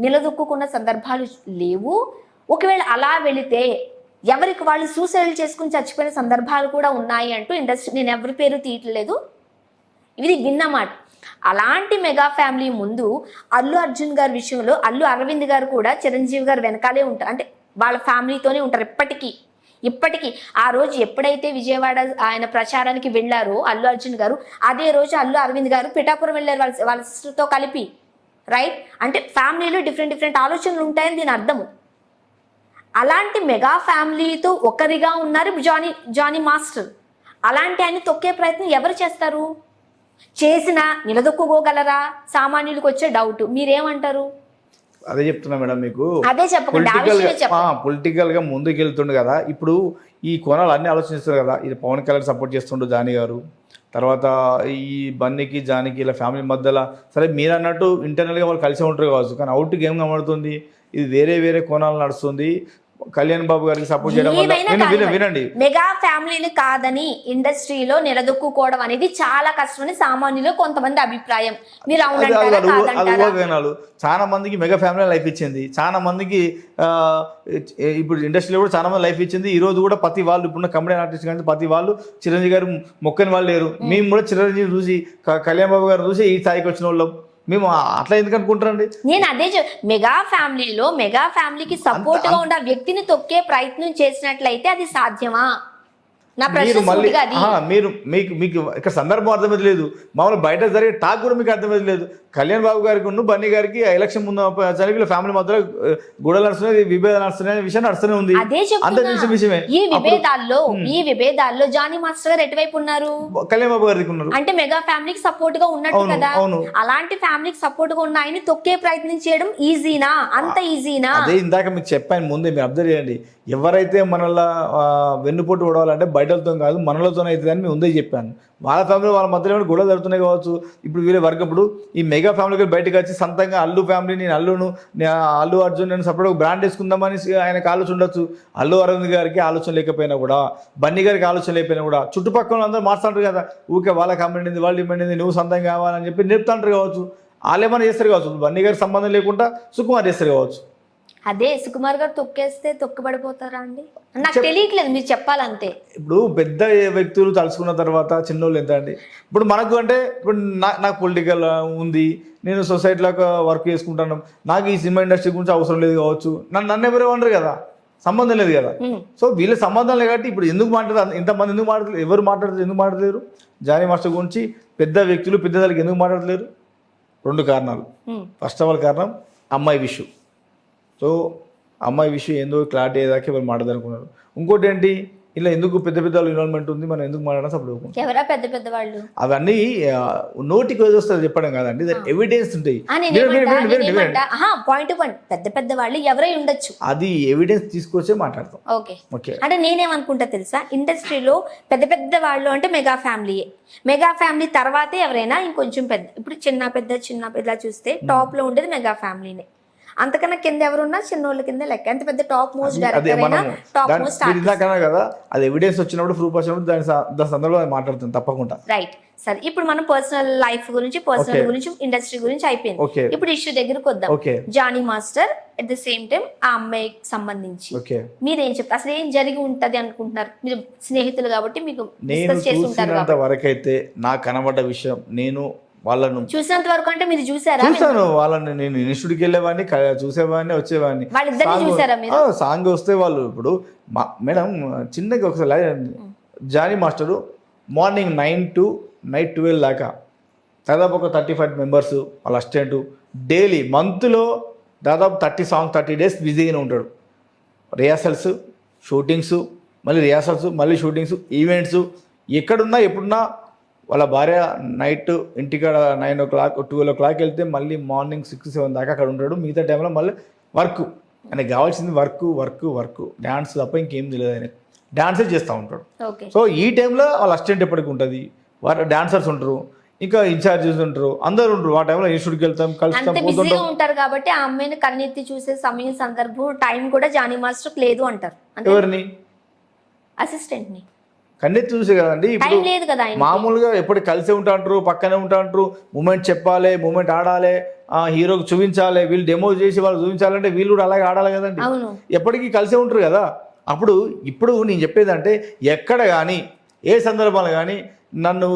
నిలదొక్కున్న సందర్భాలు లేవు. ఒకవేళ అలా వెళితే ఎవరికి వాళ్ళు సూసైడ్ చేసుకుని చచ్చిపోయిన సందర్భాలు కూడా ఉన్నాయి అంటూ ఇండస్ట్రీ, నేను ఎవరి పేరు తీయట్లేదు, ఇది విన్నమాట. అలాంటి మెగా ఫ్యామిలీ ముందు అల్లు అర్జున్ గారి విషయంలో అల్లు అరవింద్ గారు కూడా చిరంజీవి గారు వెనకాలే ఉంటారు. అంటే వాళ్ళ ఫ్యామిలీతోనే ఉంటారు ఇప్పటికీ. ఆ రోజు ఎప్పుడైతే విజయవాడ ఆయన ప్రచారానికి వెళ్ళారో అల్లు అర్జున్ గారు, అదే రోజు అల్లు అరవింద్ గారు పిఠాపురం వెళ్ళారు వాళ్ళ సిస్టర్తో కలిపి. రైట్? అంటే ఫ్యామిలీలో డిఫరెంట్ ఆలోచనలు ఉంటాయని దీని అర్థము. అలాంటి మెగా ఫ్యామిలీతో ఒకరిగా ఉన్నారు జానీ మాస్టర్. అలాంటి ఆయన తొక్కే ప్రయత్నం ఎవరు చేస్తారు? చేసినా నిలదొక్కుకోగలరా? సామాన్యులకు వచ్చే డౌట్. మీరేమంటారు? అదే చెప్తున్నా మేడం మీకు. అదే చెప్పండి. పొలిటికల్ గా ముందుకు వెళ్తుండు కదా. ఇప్పుడు ఈ కోణాలు అన్ని ఆలోచిస్తారు కదా. ఇది పవన్ కళ్యాణ్ సపోర్ట్ చేస్తుండు జానీ గారు, తర్వాత ఈ బన్నీకి జానీకి ఇలా ఫ్యామిలీ మధ్యలో, సరే మీరు అన్నట్టు ఇంటర్నల్గా వాళ్ళు కలిసి ఉంటారు కావచ్చు, కానీ అవుట్కి ఏం కనబడుతుంది, ఇది వేరే కోణాలు నడుస్తుంది. కళ్యాణ్ బాబు గారికి సపోర్ట్ చేయడం వల్ల వినండి, మెగా ఫ్యామిలీని కాదని ఇండస్ట్రీలో నిలదొక్కుకోవడం అనేది చాలా కష్టమని సామాన్యులు కొంతమంది అభిప్రాయం. మీరు అవునంటారు. చాలా మందికి మెగా ఫ్యామిలీ లైఫ్ ఇచ్చింది, చాలా మందికి ఇప్పుడు ఇండస్ట్రీలో కూడా చాలా మంది లైఫ్ ఇచ్చింది. ఈ రోజు కూడా ప్రతి వాళ్ళు ఇప్పుడున్న కమెడియన్ ఆర్టిస్ట్ కానీ ప్రతి వాళ్ళు చిరంజీవి గారు మొక్కని వాళ్ళు లేరు. మేము కూడా చిరంజీవి చూసి కళ్యాణ్ బాబు గారు చూసి ఈ స్థాయికి వచ్చిన వాళ్ళం. మేము అట్లా ఎందుకు అనుకుంటారండి? నేను అదే మెగా ఫ్యామిలీకి సపోర్ట్ గా ఉన్న వ్యక్తిని తొక్కే ప్రయత్నం చేసినట్లయితే అది సాధ్యమా? నా ప్రశ్న మీకు ఇక్కడ సందర్భం అర్థమైతే లేదు. మామూలు బయట జరిగే టాక్ కూడా మీకు అర్థమైతే లేదు. కళ్యాణ్ బాబు గారికి బన్నీ గారికి ఎలక్షన్ ముందు చనిపోయిన ఫ్యామిలీ మధ్యలో గొడవలు నడుస్తున్నాయి, విభేదాలు నడుస్తున్నాయి విషయం నడుస్తూనే ఉంది. అంత తెలిసిన విషయమే. ఈ విభేదాల్లో జానీ మాస్టర్ గారు ఎటువైపు ఉన్నారు? కళ్యాణ్ బాబు గారికి ఉన్నారు. అంటే మెగా ఫ్యామిలీకి సపోర్ట్ గా ఉన్నట్టు కదా. అలాంటి ఫ్యామిలీకి సపోర్ట్ గా ఉన్న ఆయన తొక్కే ప్రయత్నం చేయడం ఈజీనా? అంత ఈజీనా? అదే ఇందాక మీకు చెప్పాను ముందే, మీరు అబ్జర్వ్ చేయండి. ఎవరైతే మనలా వెన్నుపోటు ఓడవాలంటే బయటలతో కాదు మనలతోనే అవుతుంది అని మేము ముందే చెప్పాను. వాళ్ళ ఫ్యామిలీ వాళ్ళ మధ్యలో ఏమైనా గొడవలు జరుగుతున్నాయి కావచ్చు. ఇప్పుడు వీళ్ళ వర్గం ఇప్పుడు ఈ మెగా ఫ్యామిలీకి బయటకు వచ్చి సొంతంగా అల్లు ఫ్యామిలీ, నేను అల్లు అర్జున్ నేను సపరేట్గా బ్రాండ్ వేసుకుందామని ఆయనకు ఆలోచన ఉండొచ్చు. అల్లు అరవింద్ గారికి ఆలోచన లేకపోయినా కూడా, బన్నీ గారికి ఆలోచన లేకపోయినా కూడా చుట్టుపక్కల అందరూ మాట్లాడుతారు కదా, ఊరికే వాళ్ళ కమెంట్ అయింది, వాళ్ళు డిమాండ్ అయింది, నువ్వు సొంతంగా కావాలని చెప్పి నేర్పుతుంటారు కావచ్చు. వాళ్ళు ఏమైనా చేస్తారు కావచ్చు. బన్నీ గారికి సంబంధం లేకుండా సుకుమార్ చేస్తారు కావచ్చు. అదే సుకుమార్ గారు తొక్కేస్తే తొక్కబడిపోతారా అండి? నాకు తెలియట్లేదు, మీరు చెప్పాలంతే. ఇప్పుడు పెద్ద వ్యక్తులు తలుచుకున్న తర్వాత చిన్నోళ్ళు ఎంత అండి? ఇప్పుడు మనకు అంటే ఇప్పుడు నాకు పొలిటికల్ ఉంది, నేను సొసైటీలో వర్క్ చేసుకుంటాను, నాకు ఈ సినిమా ఇండస్ట్రీ గురించి అవసరం లేదు కావచ్చు, నన్ను ఎవరు అనరు కదా, సంబంధం లేదు కదా. సో వీళ్ళ సంబంధం లేదు కాబట్టి ఇప్పుడు ఎందుకు మాట్లాడతారు ఇంతమంది? ఎందుకు మాట్లాడలేదు? ఎవరు మాట్లాడతారు? ఎందుకు మాట్లాడలేరు? జానీ మాస్టర్ గురించి పెద్ద వ్యక్తులు పెద్దదానికి ఎందుకు మాట్లాడలేరు? 2 కారణాలు. ఫస్ట్ ఆఫ్ ఆల్ కారణం అమ్మాయి విషయం. సో అమ్మాయి విషయం ఏందో క్లారిటీ అయ్యేదాకా ఎవరు మాట్లాడదనుకున్నారు. ఇంకోటి ఏంటి, ఇలా ఎందుకు పెద్ద వాళ్ళు ఇన్వాల్వ్మెంట్ ఉంది, మనం ఎందుకు మాట్లాడాలి అప్పుడు? ఎవరా పెద్ద వాళ్ళు? అవన్నీ నోటికి వస్తుంది చెప్పడం కాదండి, ఎవిడెన్స్ ఉంటాయి. పెద్ద వాళ్ళు ఎవరై ఉండొచ్చు, అది ఎవిడెన్స్ తీసుకొచ్చే మాట్లాడతాం. ఓకే. అంటే నేనేమనుకుంటా తెలుసా, ఇండస్ట్రీలో పెద్ద వాళ్ళు అంటే మెగా ఫ్యామిలీ తర్వాతే ఎవరైనా ఇంకొంచెం పెద్ద. ఇప్పుడు చిన్న పెద్ద చూస్తే టాప్ లో ఉండేది మెగా ఫ్యామిలీనే. అంతకన్నా కింద ఎవరున్నా చిన్నోళ్ళ కింద లెక్క. ఎంత పెద్ద టాప్ మోస్ట్ డైరెక్టర్ అయినా, టాప్ మోస్ట్ కదా, అది ఎవిడెన్స్ వచ్చినప్పుడు ప్రూఫ్ వచ్చినప్పుడు దాని సందర్భంలో మాట్లాడుతుంది తప్పకుండా. రైట్. సరే, ఇప్పుడు మనం పర్సనల్ లైఫ్ గురించి, పర్సనల్ గురించి, ఇండస్ట్రీ గురించి అయిపోయింది. ఇప్పుడు ఇష్యూ దగ్గరకు వద్దాం. Jani master at the same time ఆ అమ్మాయికి సంబంధించి మీరేం చెప్తారు? అసలు ఏం జరిగి ఉంటది అనుకుంటున్నారు? మీరు స్నేహితులు కాబట్టి మీకు డిస్కస్ చేసి ఉంటారు. వరకైతే నాకు కనబడ్డ విషయం, నేను వాళ్ళను చూసినంత వరకు, అంటే మీరు చూసారా? చూసాను వాళ్ళని. నేను ఇన్స్టిట్యూట్కి వెళ్ళేవాడిని, చూసేవాడిని, వచ్చేవాడిని. సాంగ్ వస్తే వాళ్ళు ఇప్పుడు మేడం చిన్నగా ఒకసారి Jani master morning 9 to night 12 దాకా దాదాపు ఒక 35 మెంబర్స్ వాళ్ళ అసిస్టెంట్ డైలీ మంత్లో దాదాపు 30 days బిజీగానే ఉంటాడు. రిహార్సల్స్, షూటింగ్స్, మళ్ళీ రిహార్సల్స్, మళ్ళీ షూటింగ్స్, ఈవెంట్స్, ఎక్కడున్నా ఎప్పుడున్నా వాళ్ళ భార్య నైట్ ఇంటికాడ 9 o'clock 12 o'clock వెళ్తే మళ్ళీ మార్నింగ్ 6-7 దాకా అక్కడ ఉంటాడు. మిగతా టైంలో మళ్ళీ వర్క్ ఆయనకు కావాల్సింది వర్క్ డ్యాన్స్ తప్ప ఇంకేం తెలియదు ఆయన డ్యాన్సే చేస్తూ ఉంటాడు. ఓకే. సో ఈ టైంలో వాళ్ళ అసిస్టెంట్ ఎప్పటికి ఉంటుంది, వారు డాన్సర్స్ ఉంటారు, ఇంకా ఇన్ఛార్జెస్ ఉంటారు, అందరూ ఉంటారు. ఆ టైంలో ఇన్స్టిట్యూట్కి వెళ్తాం, కలుస్తాం, అంత బిజీగా పోతుంటాం. ఉంటారు కాబట్టి ఆ అమ్మాయిని కన్నెత్తి చూసే సమయం సందర్భం టైం కూడా జానీ మాస్టర్ లేదు అంటారు. ఎవరిని అసిస్టెంట్ ని కన్నెత్తి చూసే కదండి. ఇప్పుడు టైం లేదు కదా ఆయన. మామూలుగా ఎప్పుడు కలిసే ఉంటాంటారు, పక్కనే ఉంటాంటారు, మూమెంట్ చెప్పాలి, మూమెంట్ ఆడాలి, హీరోకి చూపించాలి, వీళ్ళు డెమో చేసి వాళ్ళు చూపించాలంటే వీళ్ళు కూడా అలాగే ఆడాలి కదండి. అవును. ఎప్పటికీ కలిసే ఉంటారు కదా. ఇప్పుడు నేను చెప్పేది అంటే ఎక్కడ కానీ ఏ సందర్భాలు కానీ నన్ను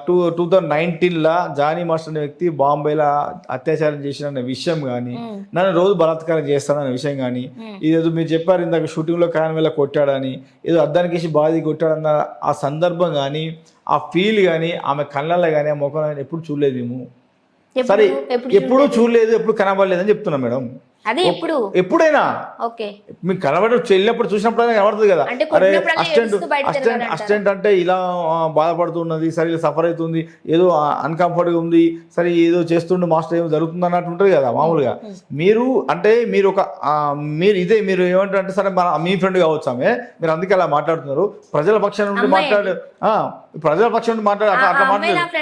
2019 జానీ మాస్టర్ అనే వ్యక్తి బాంబేలో అత్యాచారం చేసిన విషయం కానీ, నన్ను రోజు బలాత్కారం చేస్తానన్న విషయం కానీ, ఇదేదో మీరు చెప్పారు ఇందాక షూటింగ్లో కాన్వేలా కొట్టాడని, ఏదో అద్దానికి వేసి బాధి కొట్టాడన్న ఆ సందర్భం కానీ, ఆ ఫీల్ కానీ, ఆమె కళ్ళల్లో కానీ, ఆ ముఖం కానీ ఎప్పుడు చూడలేదు మేము. సరే ఎప్పుడు చూడలేదు, ఎప్పుడు కనబడలేదు అని చెప్తున్నాం మేడం. అదే ఎప్పుడైనా ఓకే మీకు కనబడి వెళ్ళినప్పుడు చూసినప్పుడు కనబడుతుంది కదా. అంటే అరే కొట్టినప్పుడల్లా ఏడుస్తూ బయట తిరగాలంటారా? అసిస్టెంట్ అంటే ఇలా బాధపడుతున్నది, సరే ఇలా సఫర్ అవుతుంది, ఏదో అన్కంఫర్ట్గా ఉంది, సరే ఏదో చేస్తుండే మాస్టర్ ఏమో జరుగుతుంది అన్నట్టు ఉంటుంది కదా మామూలుగా. మీరు మీరు ఏమంటారు అంటే సరే మీ ఫ్రెండ్ కావచ్చు ఆమె, మీరు అందుకే అలా మాట్లాడుతున్నారు. ప్రజల పక్షాన నుండి ప్రజల పక్షం నుండి అట్లా మాట్లాడారు.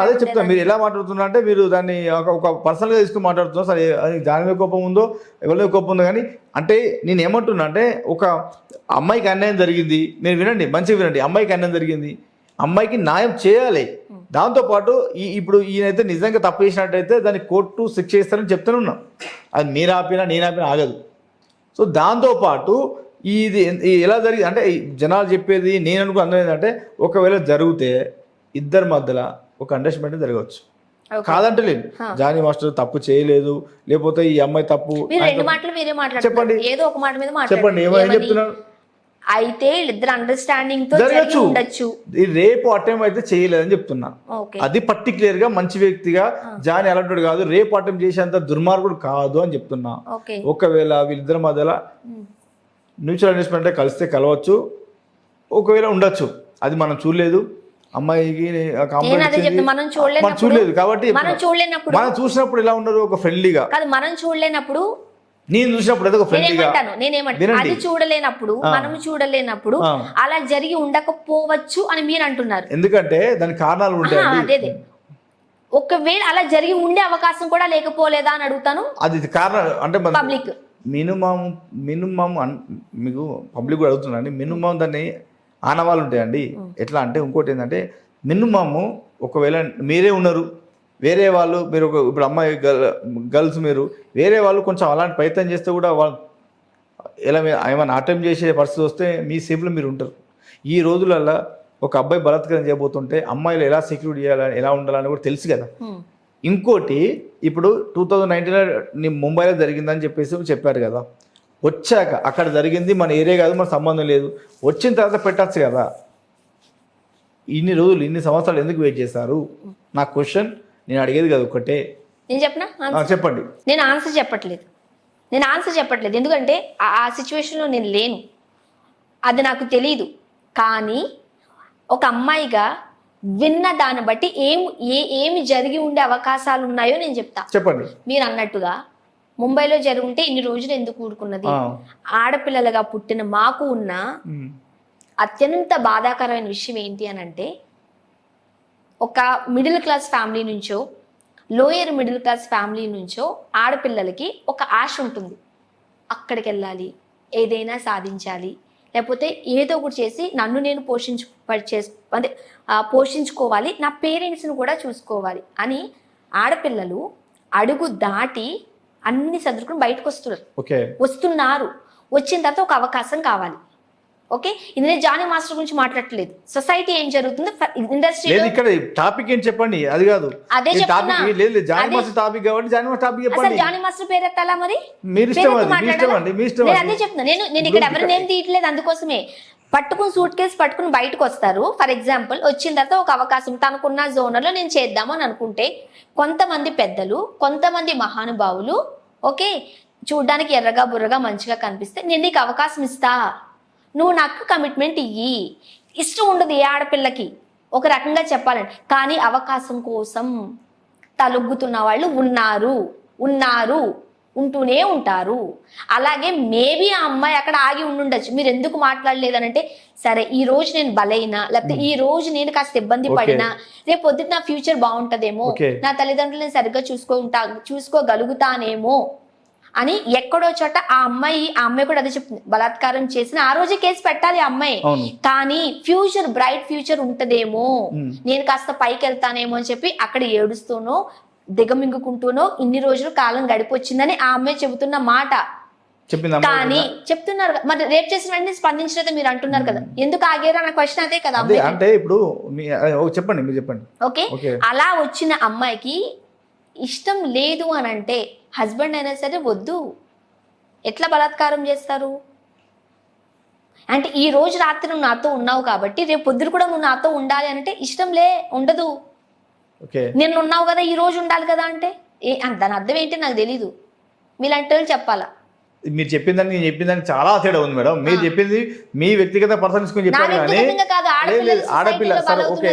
అదే చెప్తాను. మీరు ఎలా మాట్లాడుతున్నారు అంటే మీరు దాన్ని ఒక పర్సనల్గా తీసుకుని మాట్లాడుతున్నారు. సరే దాని మీద కోపం ఉందో ఎవరి మీద కోపం ఉందో కానీ, అంటే నేను ఏమంటున్నా అంటే ఒక అమ్మాయికి అన్యాయం జరిగింది, మీరు వినండి, మంచిగా వినండి. అమ్మాయికి అన్యాయం జరిగింది, అమ్మాయికి న్యాయం చేయాలి. దాంతోపాటు ఇప్పుడు ఈయనైతే నిజంగా తప్పు చేసినట్టయితే దాన్ని కోర్టు శిక్ష ఇస్తారని చెప్తూనే ఉన్నాం. అది మీరు ఆపినా నేను ఆపినా ఆగదు. సో దాంతోపాటు ఇది ఎలా జరిగింది అంటే జనాలు చెప్పేది నేను అనుకుని అందరూ ఏంటంటే ఒకవేళ జరిగితే ఇద్దరి మధ్యలో ఒక అండర్స్టాండింగ్ జరగవచ్చు. కాదంటే లేదు, జానీ మాస్టర్ తప్పు చేయలేదు, లేకపోతే ఈ అమ్మాయి తప్పు. చెప్పండి ఏదో ఒక మాట మీద చెప్పండి, ఏమని చెప్తున్నారు? అయితే ఇద్దరు అండర్స్టాండింగ్ తో జరగచ్చు. రేపు అటెంప్ట్ అయితే చేయలేదని చెప్తున్నా. అది పర్టికులర్ గా మంచి వ్యక్తిగా జానీ అలాంటి కాదు, రేపు అటెంప్ట్ చేసేంత దుర్మార్గుడు కాదు అని చెప్తున్నా. ఒకవేళ వీళ్ళిద్దరి మధ్యలో మ్యూచువల్ అండర్స్టాండింగ్ కలిస్తే కలవచ్చు, ఒకవేళ ఉండొచ్చు. అది మనం చూడలేదు. అమ్మాయికి మనం చూడలేదు కాబట్టి మనం చూసినప్పుడు ఎలా ఉన్నారు, ఒక ఫ్రెండ్లీగా. మనం చూడలేనప్పుడు నేను చూసినప్పుడు ఏదో ఒక ఫ్రెండ్లీగా. అది చూడలేనప్పుడు మనం చూడలేనప్పుడు అలా జరిగి ఉండకపోవచ్చు అని మీరు అంటున్నారు. ఎందుకంటే దానికి కారణాలు ఉంటాయి. అదే ఒకవేళ అలా జరిగి ఉండే అవకాశం కూడా లేకపోలేదా అని అడుగుతాను. అది కారణం అంటే పబ్లిక్ మినిమం మీకు పబ్లిక్ కూడా అడుగుతున్నాండి. మినిమం దాన్ని ఆనవాళ్ళు ఉంటాయండి. ఎట్లా అంటే ఇంకోటి ఏంటంటే మినిమమ్ ఒకవేళ మీరే ఉన్నారు, వేరే వాళ్ళు మీరు ఇప్పుడు అమ్మాయి గర్ల్స్ మీరు వేరే వాళ్ళు కొంచెం అలాంటి ప్రయత్నం చేస్తే కూడా వాళ్ళు ఎలా ఏమైనా అటెంప్ట్ చేసే పరిస్థితి వస్తే మీ సేఫ్లో మీరు ఉంటారు. ఈ రోజులలో ఒక అబ్బాయి బలాత్కారం చేయబోతుంటే అమ్మాయిలు ఎలా సెక్యూరిటీ చేయాలని ఎలా ఉండాలని కూడా తెలుసు కదా. ఇంకోటి ఇప్పుడు 2019 ముంబైలో జరిగిందని చెప్పారు కదా. వచ్చాక అక్కడ జరిగింది మన ఏరియా కాదు, మన సంబంధం లేదు, వచ్చిన తర్వాత పెట్టచ్చు కదా. ఇన్ని రోజులు ఇన్ని సంవత్సరాలు ఎందుకు వెయిట్ చేశారు? నా క్వశ్చన్ నేను అడిగేది కదా ఒకటే. నేను చెప్పనా? చెప్పండి. నేను ఆన్సర్ చెప్పట్లేదు ఎందుకంటే ఆ సిచ్యువేషన్లో నేను లేను, అది నాకు తెలీదు. కానీ ఒక అమ్మాయిగా విన్న దాన్ని బట్టి ఏమి జరిగి ఉండే అవకాశాలు ఉన్నాయో నేను చెప్తా. చెప్పండి. మీరు అన్నట్టుగా ముంబైలో జరుగుంటే ఇన్ని రోజులు ఎందుకు ఊరుకున్నది? ఆడపిల్లలుగా పుట్టిన మాకు ఉన్న అత్యంత బాధాకరమైన విషయం ఏంటి అని అంటే, ఒక మిడిల్ క్లాస్ ఫ్యామిలీ నుంచో లోయర్ మిడిల్ క్లాస్ ఫ్యామిలీ నుంచో ఆడపిల్లలకి ఒక ఆశ ఉంటుంది, అక్కడికి వెళ్ళాలి, ఏదైనా సాధించాలి, లేకపోతే ఏదో ఒకటి చేసి నన్ను నేను పోషించుకోవాలి, నా పేరెంట్స్ని కూడా చూసుకోవాలి అని ఆడపిల్లలు అడుగు దాటి అన్ని సదురుకుని బయటకు వస్తున్నారు. వచ్చిన తర్వాత ఒక అవకాశం కావాలి. ఓకే, ఇది నేను జానీ మాస్టర్ గురించి మాట్లాడట్లేదు. సొసైటీ ఏం జరుగుతుంది, ఇండస్ట్రీ ఇక్కడ టాపిక్ ఏం చెప్పండి, అది కాదు. అదే చెప్తున్నా. జానీ మాస్టర్ పేరు ఎత్తాలా మరి? అదే చెప్తున్నా. నేను ఇక్కడ ఎవరిని ఏం తీయట్లేదు, అందుకోసమే పట్టుకుని సూట్ కేసు పట్టుకుని బయటకు వస్తారు. ఫర్ ఎగ్జాంపుల్ వచ్చిన తర్వాత ఒక అవకాశం తనకున్న జోనర్లో నేను చేద్దాము అని అనుకుంటే కొంతమంది పెద్దలు, కొంతమంది మహానుభావులు ఓకే చూడ్డానికి ఎర్రగా బుర్రగా మంచిగా కనిపిస్తే నేను నీకు అవకాశం ఇస్తా, నువ్వు నాకు కమిట్మెంట్ ఇయ్యి. ఇష్టం ఉండదు ఏ ఆడపిల్లకి ఒక రకంగా చెప్పాలంటే, కానీ అవకాశం కోసం తలొగ్గుతున్న వాళ్ళు ఉన్నారు. ఉంటూనే ఉంటారు. అలాగే మేబీ ఆ అమ్మాయి అక్కడ ఆగి ఉండుండొచ్చు, మీరు ఎందుకు మాట్లాడలేదనంటే సరే ఈ రోజు నేను బలైనా, లేకపోతే ఈ రోజు నేను కాస్త ఇబ్బంది పడినా రేపు పొద్దుట నా ఫ్యూచర్ బాగుంటదేమో, నా తల్లిదండ్రులు నేను సరిగ్గా చూసుకోగలుగుతానేమో అని ఎక్కడో చోట ఆ అమ్మాయి కూడా అదే చెప్తుంది, బలాత్కారం చేసిన ఆ రోజే కేసు పెట్టాలి ఆ అమ్మాయి. కానీ ఫ్యూచర్ బ్రైట్ ఫ్యూచర్ ఉంటదేమో, నేను కాస్త పైకి వెళ్తానేమో అని చెప్పి అక్కడ ఏడుస్తూనో దిగమింగుకుంటూనో ఇన్ని రోజులు కాలం గడిపొచ్చిందని ఆ అమ్మాయి చెబుతున్న మాట. కానీ చెప్తున్నారు మరి రేప్ చేసిన వెంటనే స్పందించలేదో మీరు అంటున్నారు కదా, ఎందుకు ఆగారు అన్న క్వశ్చన్ అదే కదా. అంటే ఇప్పుడు చెప్పండి, మీరు చెప్పండి. ఓకే, అలా వచ్చిన అమ్మాయికి ఇష్టం లేదు అని అంటే హస్బెండ్ అయినా సరే వద్దు, ఎట్లా బలాత్కారం చేస్తారు అంటే ఈ రోజు రాత్రి నువ్వు నాతో ఉన్నావు కాబట్టి రేపు పొద్దున కూడా నువ్వు నాతో ఉండాలి అంటే ఇష్టంలే ఉండదు. నేను ఉన్నావు కదా ఈ రోజు ఉండాలి కదా అంటే దాని అర్థం ఏంటి నాకు తెలీదు, మీలాంటి వాళ్ళు చెప్పాలా. మీరు చెప్పిందని నేను చెప్పిందని చాలా తేడా ఉంది మేడం. మీరు చెప్పింది మీ వ్యక్తిగత పర్సన్స్ చెప్పారు కానీ ఆడపిల్ల సరే ఓకే,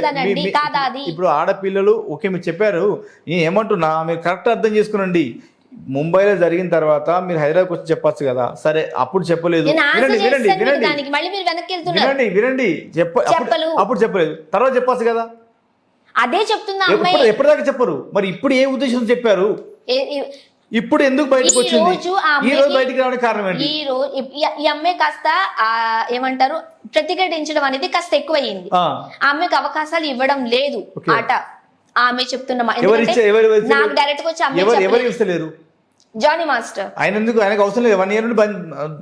ఇప్పుడు ఆడపిల్లలు ఓకే మీరు చెప్పారు, నేను ఏమంటున్నా మీరు కరెక్ట్ అర్థం చేసుకునండి. ముంబైలో జరిగిన తర్వాత మీరు హైదరాబాద్కి వచ్చి చెప్పచ్చు కదా, సరే అప్పుడు చెప్పలేదు. వినండి అప్పుడు చెప్పలేదు, తర్వాత చెప్పచ్చు కదా. అదే చెప్తున్నా ఎప్పటిదాకా చెప్పరు, మరి ఇప్పుడు ఏ ఉద్దేశం చెప్పారు, ఇప్పుడు ఎందుకు బయటకు వచ్చింది, ఈ రోజు బయటికి రావడానికి కారణం ఏంటి? ఈ అమ్మాయి కాస్త ఏమంటారు ప్రతిఘటించడం అనేది కాస్త ఎక్కువయ్యింది, ఆమెకు అవకాశాలు ఇవ్వడం లేదు ఆట ఆమె చెప్తున్నమా. నాకు డైరెక్ట్ గా వచ్చి ఎవరు ఇస్తలేరు, జానీ మాస్టర్ ఆయన ఎందుకు, ఆయనకు అవసరం లేదు, 1 year నుండి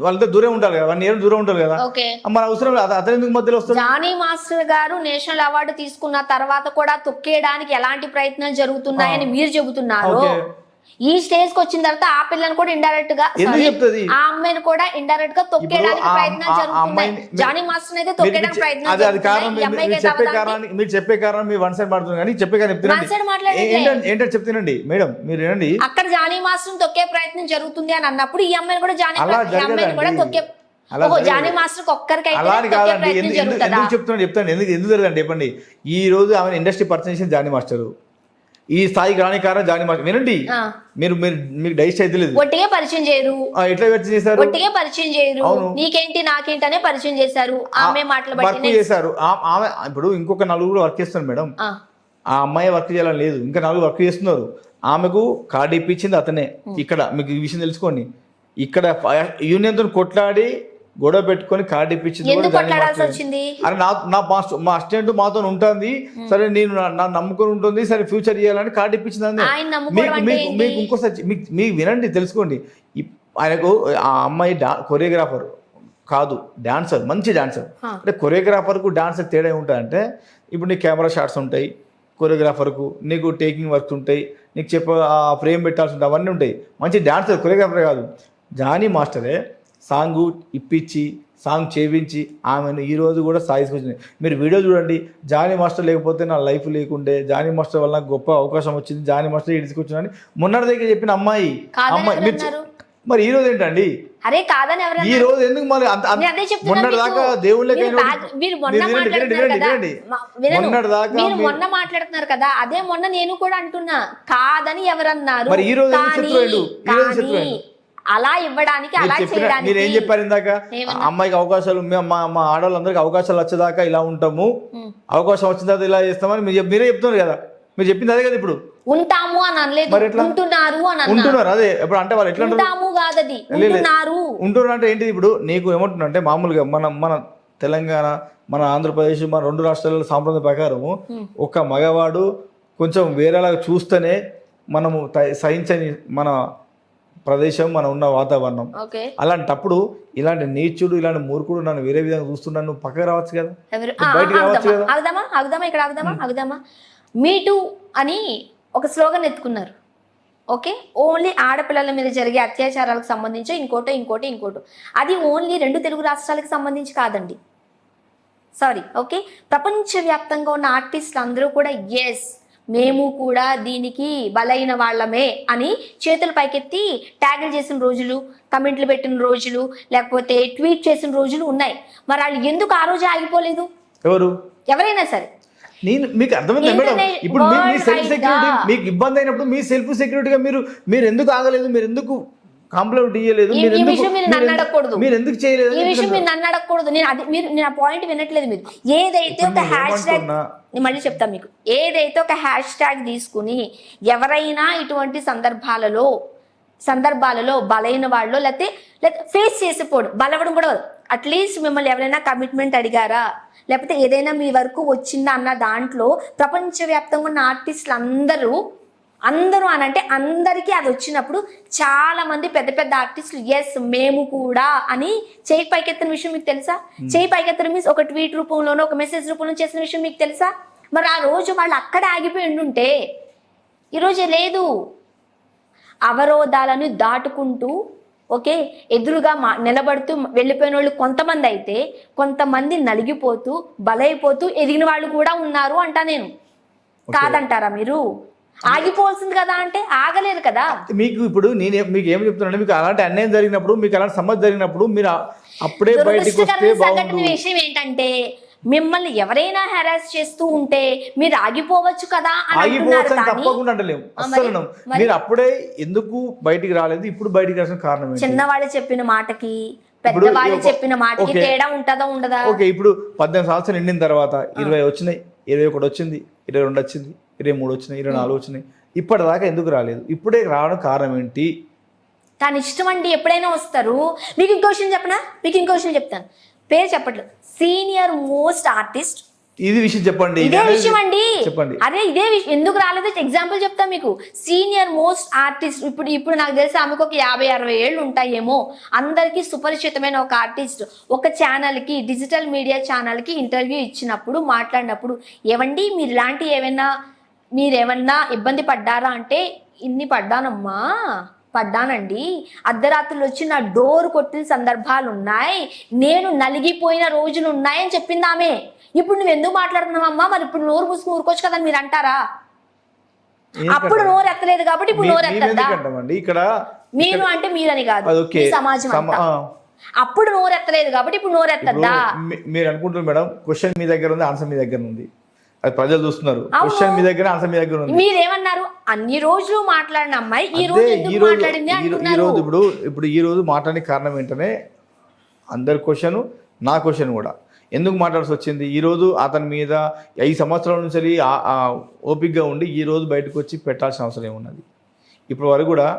వాళ్ళతో దూరం ఉంటారు కదా, 1 year దూరం ఉంటారు కదా, మన అవసరం లేదు, అతను ఎందుకు మధ్యలో వస్తారు. జానీ మాస్టర్ గారు నేషనల్ అవార్డు తీసుకున్న తర్వాత కూడా తొక్కేయడానికి ఎలాంటి ప్రయత్నాలు జరుగుతున్నాయని మీరు చెబుతున్నారు. ఈ స్టేజ్ కి వచ్చిన తర్వాత ఆ పిల్లని కూడా ఇండైరెక్ట్ గా ఆ అమ్మాయిని కూడా ఇండైరెక్ట్ గా తొక్కేయడానికి ప్రయత్నాలు జరుగుతున్నాయి. జానీ మాస్టర్ అయితే తొక్కేయడానికి ప్రయత్నాలు జరుగుతున్నాయి. మీరు చెప్పే కారణం మీరు వన్ సైడ్ మాట్లాడుతున్నారు కానీ చెప్పే కారణం ఏంటంటే చెప్తానండి మేడం, మీరు వినండి. అక్కడ జానీ మాస్టర్ తొక్కే ప్రయత్నం జరుగుతుంది అని అన్నప్పుడు ఈ అమ్మాయిని కూడా తొక్కే జానీ మాస్టర్ ఒక్కరికి చెప్తాను ఎందుకు జరగదండి చెప్పండి. ఈ రోజు ఆమె ఇండస్ట్రీ పర్సన్ చేసిన జానీ మాస్టర్, ఈ స్థాయికి రాని కారణం జానీ మాస్టర్. వినండి, మీకు డైస్ట్ అయితే లేదు, ఒట్టిగా పరిచయం చేయరు, ఎట్లా పరిచయం చేశారు, ఒట్టిగా పరిచయం చేయరు, నీకేంటి నాకేంటి అనే పరిచయం చేశారు, ఆమె వర్క్ చేశారు. ఆమె ఇప్పుడు ఇంకొక 4 వర్క్ చేస్తున్నారు మేడం, ఆ అమ్మాయి వర్క్ చేయాలని లేదు, ఇంకా 4 వర్క్ చేస్తున్నారు. ఆమెకు కార్డు ఇప్పించింది అతనే. ఇక్కడ మీకు ఈ విషయం తెలుసుకోండి, ఇక్కడ యూనియన్ తో కొట్లాడి గొడవ పెట్టుకొని కార్డు ఇప్పించింది. అరే మా అసిస్టెంట్ మాతో ఉంటుంది, సరే నేను నా నమ్ముకొని ఉంటుంది, సరే ఫ్యూచర్ చేయాలని కార్డు ఇప్పించింది. మీకు ఇంకోసారి మీకు వినండి తెలుసుకోండి, ఆయనకు ఆ అమ్మాయి కొరియోగ్రాఫర్ కాదు, డాన్సర్, మంచి డాన్సర్. అంటే కొరియోగ్రాఫర్కు డాన్సర్ తేడా ఉంటుందంటే, ఇప్పుడు నీకు కెమెరా షాట్స్ ఉంటాయి, కొరియోగ్రాఫర్కు నీకు టేకింగ్ వర్క్స్ ఉంటాయి, నీకు ఫ్రేమ్ పెట్టాల్సి ఉంటాయి, అవన్నీ ఉంటాయి. మంచి డాన్సర్, కొరియోగ్రాఫర్ కాదు. జానీ మాస్టరే సాంగ్ ఇప్పించి సాంగ్ చేయించి ఆమెను ఈరోజు కూడా సాధించుకొచ్చింది. మీరు వీడియో చూడండి, జానీ మాస్టర్ లేకపోతే నా లైఫ్ లేకుండే, జానీ మాస్టర్ వల్ల గొప్ప అవకాశం వచ్చింది, జానీ మాస్టర్ ఇడిచుకొచ్చిందని మొన్నటి దగ్గర చెప్పిన అమ్మాయి మరి ఈ రోజు ఏంటండి, అరే కాదని ఈ రోజు ఎందుకు మరి మొన్నటి దాకా మొన్న మాట్లాడుతున్నారు కదా, అదే మొన్న నేను కూడా అంటున్నా కాదని ఎవరన్నారు, మరి ఈ రోజు అలా ఇవ్వడానికి అలా చేయడానికి మీరు ఏం చెప్పారు ఇందాక, అమ్మాయికి అవకాశాలు మా ఆడవాళ్ళందరికీ అవకాశాలు వచ్చేదాకా ఇలా ఉంటాము, అవకాశం వచ్చిన తర్వాత ఇలా చేస్తామని మీరే చెప్తున్నారు కదా, మీరు చెప్పింది అదే కదా. ఇప్పుడు ఉంటాము అని అనలేదు, ఉంటున్నారు అదే. ఇప్పుడు అంటే వాళ్ళు ఎట్లా ఉంటున్నారు అంటే ఏంటి, ఇప్పుడు నీకు ఏమంటున్నా అంటే మామూలుగా మన తెలంగాణ, మన ఆంధ్రప్రదేశ్, మన 2 రాష్ట్రాల సాంప్రదాయ ప్రకారము ఒక మగవాడు కొంచెం వేరేలాగా చూస్తేనే మనము సహించని మన ప్రదేశం, మనం ఉన్న వాతావరణం. అలాంటప్పుడు ఇలాంటి నీచుడు, ఇలాంటి మూర్ఖుడు నన్ను వేరే విధంగా చూస్తున్నాను, నువ్వు పక్కకు రావచ్చు కదా, బయటికి రావచ్చు కదా. ఆగుదామా మీటూ అని ఒక స్లోగన్ ఎత్తుకున్నారు. ఓకే, ఓన్లీ ఆడపిల్లల మీద జరిగే అత్యాచారాలకు సంబంధించి ఇంకోటి అది ఓన్లీ 2 తెలుగు రాష్ట్రాలకు సంబంధించి కాదండి, సారీ. ఓకే, ప్రపంచవ్యాప్తంగా ఉన్న ఆర్టిస్టులు అందరూ కూడా ఎస్ మేము కూడా దీనికి బలైన వాళ్ళమే అని చేతులు పైకెత్తి ట్యాగులు చేసిన రోజులు, కమెంట్లు పెట్టిన రోజులు, లేకపోతే ట్వీట్ చేసిన రోజులు ఉన్నాయి. మరి వాళ్ళు ఎందుకు ఆ రోజు ఆగిపోలేదు? ఎవరైనా సరే. మీకు అర్థమైంది మేడం, ఇప్పుడు మీ సెల్ఫ్ సెక్యూరిటీ మీకు ఇబ్బంది అయినప్పుడు మీ సెల్ఫ్ సెక్యూరిటీగా మీరు ఎందుకు ఆగలేదు, మీరు ఎందుకు కాంప్లిమెంట్ ఇయ్యలేదు, ఈ విషయం మీరు నన్ను అడగకూడదు. మీరు ఎందుకు చేయలేదు ఈ విషయం మీరు నన్ను అడగకూడదు. నేను ఆ పాయింట్ వినట్లేదు. మీరు ఏదైతే ఒక హ్యాష్ ట్యాగ్, నేను మళ్ళీ చెప్తాను మీకు, ఏదైతే ఒక హ్యాష్ ట్యాగ్ తీసుకుని ఎవరైనా ఇటువంటి సందర్భాలలో బలైన వాళ్ళు లేకపోతే ఫేస్ చేసిపోడు, బలవడం కూడా అట్లీస్ట్ మిమ్మల్ని ఎవరైనా కమిట్మెంట్ అడిగారా, లేకపోతే ఏదైనా మీ వరకు వచ్చిందా అన్న దాంట్లో ప్రపంచవ్యాప్తంగా ఉన్న ఆర్టిస్టులు అందరూ అని అంటే అందరికీ అది వచ్చినప్పుడు చాలా మంది పెద్ద పెద్ద ఆర్టిస్టులు ఎస్ మేము కూడా అని చేయి పైకెత్తిన విషయం మీకు తెలుసా? చేయి పైకెత్తడం మీన్స్ ఒక ట్వీట్ రూపంలోనో ఒక మెసేజ్ రూపంలో చేసిన విషయం మీకు తెలుసా? మరి ఆ రోజు వాళ్ళు అక్కడే ఆగిపోయి ఉండుంటే ఈరోజు లేదు. అవరోధాలను దాటుకుంటూ ఓకే ఎదురుగా నిలబడుతూ వెళ్ళిపోయిన వాళ్ళు కొంతమంది అయితే, కొంతమంది నలిగిపోతూ బలైపోతూ ఎదిగిన వాళ్ళు కూడా ఉన్నారు అంటా నేను. కాదంటారా మీరు? ఆగిపోవాల్సింది కదా అంటే ఆగలేదు కదా. మీకు ఇప్పుడు నేను మీకు ఏం చెప్తున్నాను, మీకు అలాంటి అన్యాయం జరిగినప్పుడు, మీకు అలాంటి సమస్య జరిగినప్పుడు మీరు అప్పుడే బయటకు వస్తే సంఘటన విషయం ఏంటంటే మిమ్మల్ని ఎవరైనా హెరాస్ చేస్తూ ఉంటే మీరు ఆగిపోవచ్చు కదా అని అంటున్నారు. తప్పకుండా అంటలేము అసలు. మీరు అప్పుడే ఎందుకు బయటికి రాలేదు, ఇప్పుడు బయటికి రాసిన కారణం ఏంటి? చిన్నవాళ్ళు చెప్పిన మాటకి పెద్దవాళ్ళు చెప్పిన మాటకి తేడా ఉంటుందా ఉండదా? ఓకే, ఇప్పుడు 18 సంవత్సరాలు నిండిన తర్వాత 20 వచ్చినాయి, 21 వచ్చింది, 22 వచ్చింది, 23 వచ్చినాయి, 24 వచ్చినాయి, ఇప్పటిదాకా ఎందుకు రాలేదు? ఇప్పుడే రావడం కారణం ఏంటి? తన ఇష్టం అండి, ఎప్పుడైనా వస్తారు. మీకు ఇంకో విషయం చెప్పనా? మీకు ఇంకో విషయం చెప్తాను, పేరు చెప్పట్లేదు. సీనియర్ మోస్ట్ ఆర్టిస్ట్, ఇది విషయం చెప్పండి. ఇదే విషయం అండి, చెప్పండి. అదే ఇదే విషయం ఎందుకు రాలేదో ఎగ్జాంపుల్ చెప్తా మీకు. సీనియర్ మోస్ట్ ఆర్టిస్ట్, ఇప్పుడు నాకు తెలిసి ఆమెకు ఒక 50-60 ఏళ్ళు ఉంటాయేమో. అందరికీ సుపరిచితమైన ఒక ఆర్టిస్ట్ ఒక ఛానల్కి, డిజిటల్ మీడియా ఛానల్కి ఇంటర్వ్యూ ఇచ్చినప్పుడు మాట్లాడినప్పుడు, ఏవండి మీరు ఇలాంటి మీరేమన్నా ఇబ్బంది పడ్డారా అంటే, ఇన్ని పడ్డానండి, అర్ధరాత్రులు వచ్చి నా డోర్ కొట్టిన సందర్భాలు ఉన్నాయి, నేను నలిగిపోయిన రోజులు ఉన్నాయని చెప్పింది ఆమె. ఇప్పుడు నువ్వు ఎందుకు మాట్లాడుతున్నావమ్మా, మరి ఇప్పుడు నోరు మూసుకుని ఊరుకోవచ్చు కదా మీరు అంటారా? అప్పుడు నోరు ఎత్తలేదు కాబట్టి ఇప్పుడు నోరు ఎత్తద్దా? ఇక్కడ మీరు అంటే మీరని కాదు, ఈ సమాజం అంతా. అప్పుడు నోరు ఎత్తలేదు కాబట్టి ఇప్పుడు నోరు ఎత్తద్దా? మీరు అనుకుంటున్నారు మేడం, క్వశ్చన్ మీ దగ్గర ఉంది, ఆన్సర్ మీ దగ్గర ఉంది, అది ప్రజలు చూస్తున్నారు. క్వశ్చన్ మీ దగ్గర, ఆన్సర్ మీ దగ్గర ఉంది. మీరేమన్నారు? అన్ని రోజులు మాట్లాడిన అమ్మాయి ఈ రోజు ఎందుకు మాట్లాడింది అంటున్నారు. ఇప్పుడు ఈ రోజు మాట్లాడే కారణం ఏంటనే అందరి క్వశ్చన్, నా క్వశ్చన్ కూడా ఎందుకు మాట్లాడాల్సి వచ్చింది. ఈ రోజు అతని మీద 5 సంవత్సరాల నుంచి ఓపికగా ఉండి ఈ రోజు బయటకు వచ్చి పెట్టాల్సిన అవసరం ఏమున్నది? ఇప్పటి వరకు కూడా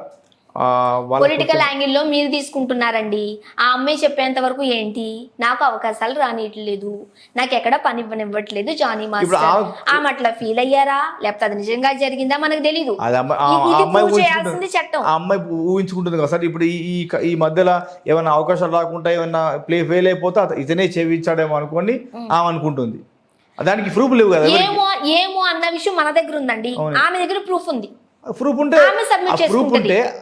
పొలిటికల్ యాంగిల్లో మీరు తీసుకుంటున్నారండి. ఆ అమ్మాయి చెప్పేంత వరకు ఏంటి, నాకు అవకాశాలు రానియట్లేదు, నాకు ఎక్కడ పని ఇవ్వనివ్వట్లేదు జానీ మాస్టర్, ఆమె అట్లా ఫీల్ అయ్యారా లేకపోతే అది నిజంగా జరిగిందా మనకు తెలీదు. చేయాల్సింది చట్టం. ఆ అమ్మాయి ఊహించుకుంటుంది కదా సార్. ఇప్పుడు ఈ మధ్యలో ఏమైనా అవకాశాలు రాకుండా ఏమన్నా ఫెయిల్ అయిపోతే ఇతనే చేయించాడేమో అనుకోండి ఆమె అనుకుంటుంది. దానికి ప్రూఫ్ లేవు కదా. ఏమో అన్న విషయం మన దగ్గర ఉందండి, ఆమె దగ్గర ప్రూఫ్ ఉంది. ప్రూఫ్ ఉంటే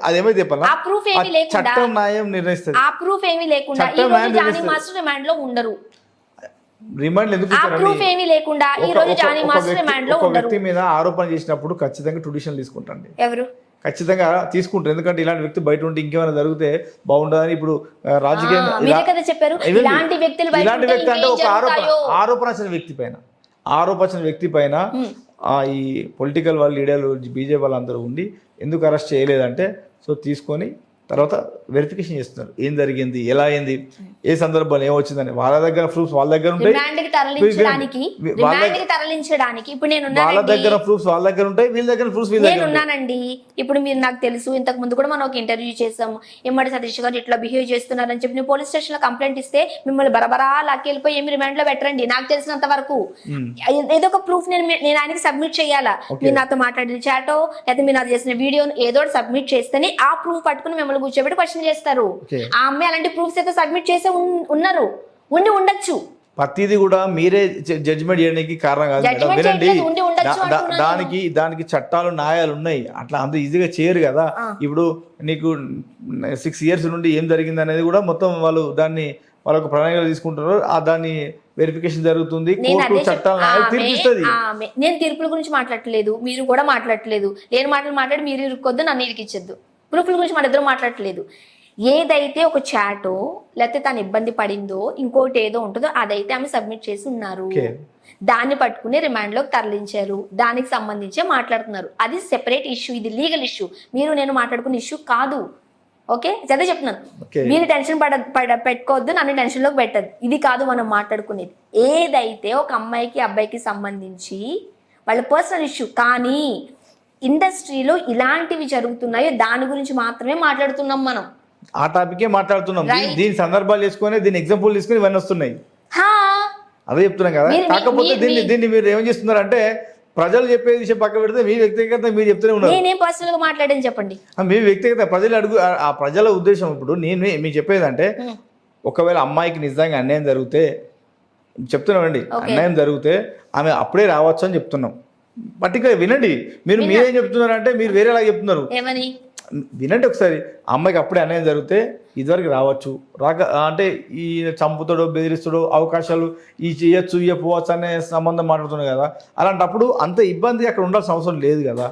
అదేమైతే చెప్పాలా, చట్టం న్యాయం నిర్ణయిస్తుంది. ఆ ప్రూఫ్ ఏమీ లేకుండా ఈ రోజు జానీ మాస్టర్ రిమాండ్ లో ఉండరు. రిమాండ్ ఎందుకు? ప్రూఫ్ ఏమీ లేకుండా ఈ రోజు జానీ మాస్టర్ రిమాండ్ లో ఉండరు. వ్యక్తి మీద ఆరోపణ చేసినప్పుడు ఖచ్చితంగా ట్రెడిషన్ తీసుకుంటాండి. ఎవరు? ఖచ్చితంగా తీసుకుంటారు. ఎందుకంటే ఇలాంటి వ్యక్తి బయట ఉంటే ఇంకేమైనా జరిగితే బాగుండదని. ఇప్పుడు రాజకీయంగా ఇలాంటి వ్యక్తి అంటే ఒక ఆరోపణ వచ్చిన వ్యక్తి పైన ఈ పొలిటికల్ వాళ్ళు, లీడర్లు, బీజేపీ వాళ్ళు అందరూ ఉండి ఎందుకు అరెస్ట్ చేయలేదంటే, సో తీసుకొని తర్వాత వెరిఫికేషన్ చేస్తున్నారు ఏం జరిగింది, ఎలా అయింది, ఏ సందర్భంలో ఏమొచ్చిందని. వాళ్ళ దగ్గర ప్రూఫ్స్ వాళ్ళ దగ్గర ఉంటాయి, వాళ్ళ దగ్గర ప్రూఫ్స్ వాళ్ళ దగ్గర ఉంటాయి, వీళ్ళ దగ్గర ప్రూఫ్స్ వీళ్ళ దగ్గర ఉన్నానండి. ఇప్పుడు మీరు నాకు తెలుసు, ఇంతకు ముందు కూడా మనం ఒక ఇంటర్వ్యూ చేసాము, ఎమ్మడి సతీష్ గారు ఇట్లా బిహేవ్ చేస్తున్నారని చెప్పి నేను పోలీస్ స్టేషన్ లో కంప్లైంట్ ఇస్తే మిమ్మల్ని బరబరా లాక్కెళ్ళిపోయి ఏమి రిమాండ్ లో పెట్టండి. నాకు తెలిసినంత వరకు ఏదో ఒక ప్రూఫ్ నేను ఆయనకి సబ్మిట్ చేయాలా. మీరు నాతో మాట్లాడిన చాటో లేకపోతే మీరు నాకు చేసిన వీడియో ఏదో సబ్మిట్ చేస్తేనే ఆ ప్రూఫ్ పట్టుకుని మిమ్మల్ని కూర్చోబెట్టి క్వశ్చన్ చేస్తారు. ఆ అమ్మాయి అలాంటి ప్రూఫ్స్ అయితే సబ్మిట్ చేసే ఉండొచ్చు. ప్రతిదీ కూడా మీరే జడ్జిమెంట్ చేయడానికి కారణం కాదు. వినండి, దానికి చట్టాలు, న్యాయాలు ఉన్నాయి. అట్లా అంత ఈజీగా చేయరు కదా. ఇప్పుడు నీకు 6 years నుండి ఏం జరిగింది అనేది కూడా మొత్తం వాళ్ళు దాన్ని వాళ్ళకు ప్రణాళికలు తీసుకుంటున్నారు. దాన్ని వెరిఫికేషన్ జరుగుతుంది, కోర్టు చట్టాలు తీర్పిస్తుంది. నేను తీర్పుల గురించి మాట్లాడట్లేదు, మీరు కూడా మాట్లాడట్లేదు. లేని మాటలు మాట్లాడి మీరు ఇరుక్కొద్దు, నన్ను ఇరికిచ్చద్దు. ప్రూఫ్ల గురించి మన ఇద్దరు మాట్లాడట్లేదు. ఏదైతే ఒక చాటో లేకపోతే తను ఇబ్బంది పడిందో ఇంకోటి ఏదో ఉంటుందో అదైతే ఆమె సబ్మిట్ చేసి ఉన్నారు. దాన్ని పట్టుకుని రిమాండ్ లోకి తరలించారు. దానికి సంబంధించి మాట్లాడుతున్నారు. అది సెపరేట్ ఇష్యూ, ఇది లీగల్ ఇష్యూ. మీరు నేను మాట్లాడుకునే ఇష్యూ కాదు. ఓకే అదే చెప్తున్నాను. Okay. మీరు టెన్షన్ పెట్టుకోవద్దు, నన్ను టెన్షన్లోకి పెట్టద్దు. ఇది కాదు మనం మాట్లాడుకునేది. ఏదైతే ఒక అమ్మాయికి అబ్బాయికి సంబంధించి వాళ్ళ పర్సనల్ ఇష్యూ, కానీ ఇండస్ట్రీలో ఇలాంటివి జరుగుతున్నాయో దాని గురించి మాత్రమే మాట్లాడుతున్నాం మనం. ఆ టాపికే మాట్లాడుతున్నాం. దీని సందర్భాలు తీసుకొని, దీని ఎగ్జాంపుల్ తీసుకొని ఇవన్నీ వస్తున్నాయి. హా, అదే చెప్తున్నాం కదా. కాకపోతే దీన్ని మీరు ఏం చేస్తున్నారంటే, ప్రజలు చెప్పే విషయం పక్క పెడితే మీ వ్యక్తిగత మీరు చెప్తూనే ఉన్నారు. నేనేం పర్సనల్ గా మాట్లాడని చెప్పండి. మీ వ్యక్తిగత ప్రజలు అడుగు, ఆ ప్రజల ఉద్దేశం ఇప్పుడు నేను మీకు చెప్పేదంటే, ఒకవేళ అమ్మాయికి నిజంగా అన్యాయం జరిగితే చెప్తున్నామండి, అన్యాయం జరిగితే ఆమె అప్పుడే రావచ్చు అని చెప్తున్నాం. పర్టికులర్ వినండి. మీరేం చెప్తున్నారంటే మీరు వేరేలా చెప్తున్నారు. ఏమని వినండి ఒకసారి. అమ్మాయికి అప్పుడే అన్యాయం జరిగితే ఇదివరకు రావచ్చు, అంటే ఈ చంపుతాడో బెదిరిస్తాడో అవకాశాలు ఈ చేయొచ్చు ఇవ్వకపోవచ్చు అనే సంబంధం మాట్లాడుతున్నాడు కదా. అలాంటప్పుడు అంత ఇబ్బంది అక్కడ ఉండాల్సిన అవసరం లేదు కదా.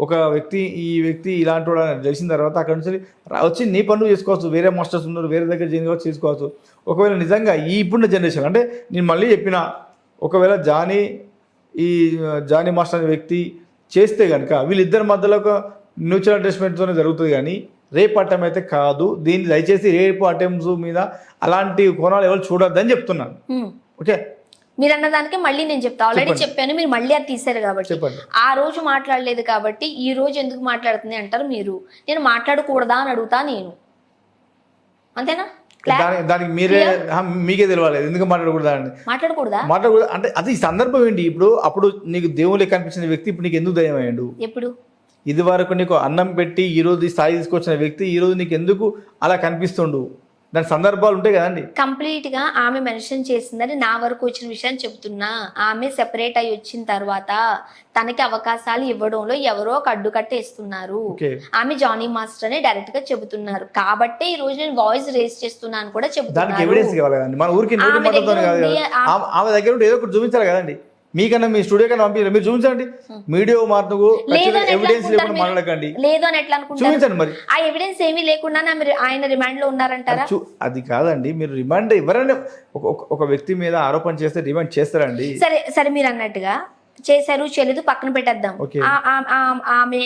ఒక వ్యక్తి ఈ వ్యక్తి ఇలాంటి వాడు అని తెలిసిన తర్వాత అక్కడ నుంచి వచ్చి నీ పనులు చేసుకోవచ్చు. వేరే మాస్టర్స్ ఉన్నారు, వేరే దగ్గర చేసుకోవచ్చు. ఒకవేళ నిజంగా ఈ ఇప్పుడున్న జనరేషన్ అంటే నేను మళ్ళీ చెప్పిన, ఒకవేళ జానీ మాస్టర్ అనే వ్యక్తి చేస్తే కనుక వీళ్ళిద్దరి మధ్యలో ఒక మ్యూచువల్ అండర్స్టాండింగ్తోనే జరుగుతుంది, కానీ రేపు అటెంప్ట్ అయితే కాదు. దీన్ని దయచేసి రేపు అటెంప్ట్స్ మీద అలాంటి కోణాలు ఎవరు చూడొద్దని చెప్తున్నాను. ఓకే, మీరు అన్నదానికి మళ్ళీ నేను చెప్తా. ఆల్రెడీ చెప్పాను, మీరు మళ్ళీ అది తీశారు కాబట్టి. ఆ రోజు మాట్లాడలేదు కాబట్టి ఈ రోజు ఎందుకు మాట్లాడుతుంది అంటారు మీరు. నేను మాట్లాడకూడదా అని అడుగుతా నేను, అంతేనా? దానికి మీకే తెలియాలి ఎందుకు మాట్లాడకూడదా అంటే అది ఈ సందర్భం ఏంటి. అప్పుడు నీకు దేవుళ్ళే కనిపించిన వ్యక్తి ఇప్పుడు నీకు ఎందుకు దయ్యం అయ్యాడు? ఎప్పుడు ఇది వరకు నీకు అన్నం పెట్టి ఈ రోజు స్థాయి తీసుకొచ్చిన వ్యక్తి ఈ రోజు నీకు ఎందుకు అలా కనిపిస్తుండు? దాని సందర్భాలు ఉంటాయి కదండి. కంప్లీట్ గా ఆమె మెన్షన్ చేసిందని నా వరకు వచ్చిన విషయం చెప్తున్నా. ఆమె సెపరేట్ అయ్యి వచ్చిన తర్వాత తనకి అవకాశాలు ఇవ్వడంలో ఎవరో ఒక అడ్డుకట్టేస్తున్నారు. ఆమె జానీ మాస్టర్ అని డైరెక్ట్ గా చెబుతున్నారు కాబట్టి ఈ రోజు నేను వాయిస్ రేస్ చేస్తున్నాను కూడా చెబుతున్నాను. ఎవిడెన్స్ కావాలి కదండి. మన ఊరికి ఆమె దగ్గర ఉంటే ఏదో ఒకటి చూపించాలి కదండి. మీకన్నా మీ స్టూడియో కన్నా పంపించారు, మీరు చూపించండి. మీడియా మార్పుకు ఎవిడెన్స్ లేకుండా మాట్లాడకండి. లేదు అని ఎట్లా అనుకుంటారు? చూపించండి. మరి ఆ ఎవిడెన్స్ ఏమీ లేకుండా ఆయన రిమాండ్ లో ఉన్నారంటారా? అది కాదండి. మీరు రిమాండ్ ఎవరైనా ఒక వ్యక్తి మీద ఆరోపణ చేస్తే రిమాండ్ చేస్తారండి. సరే మీరు అన్నట్టుగా చేశారు, చేయలేదు పక్కన పెట్టేద్దాం. ఆమె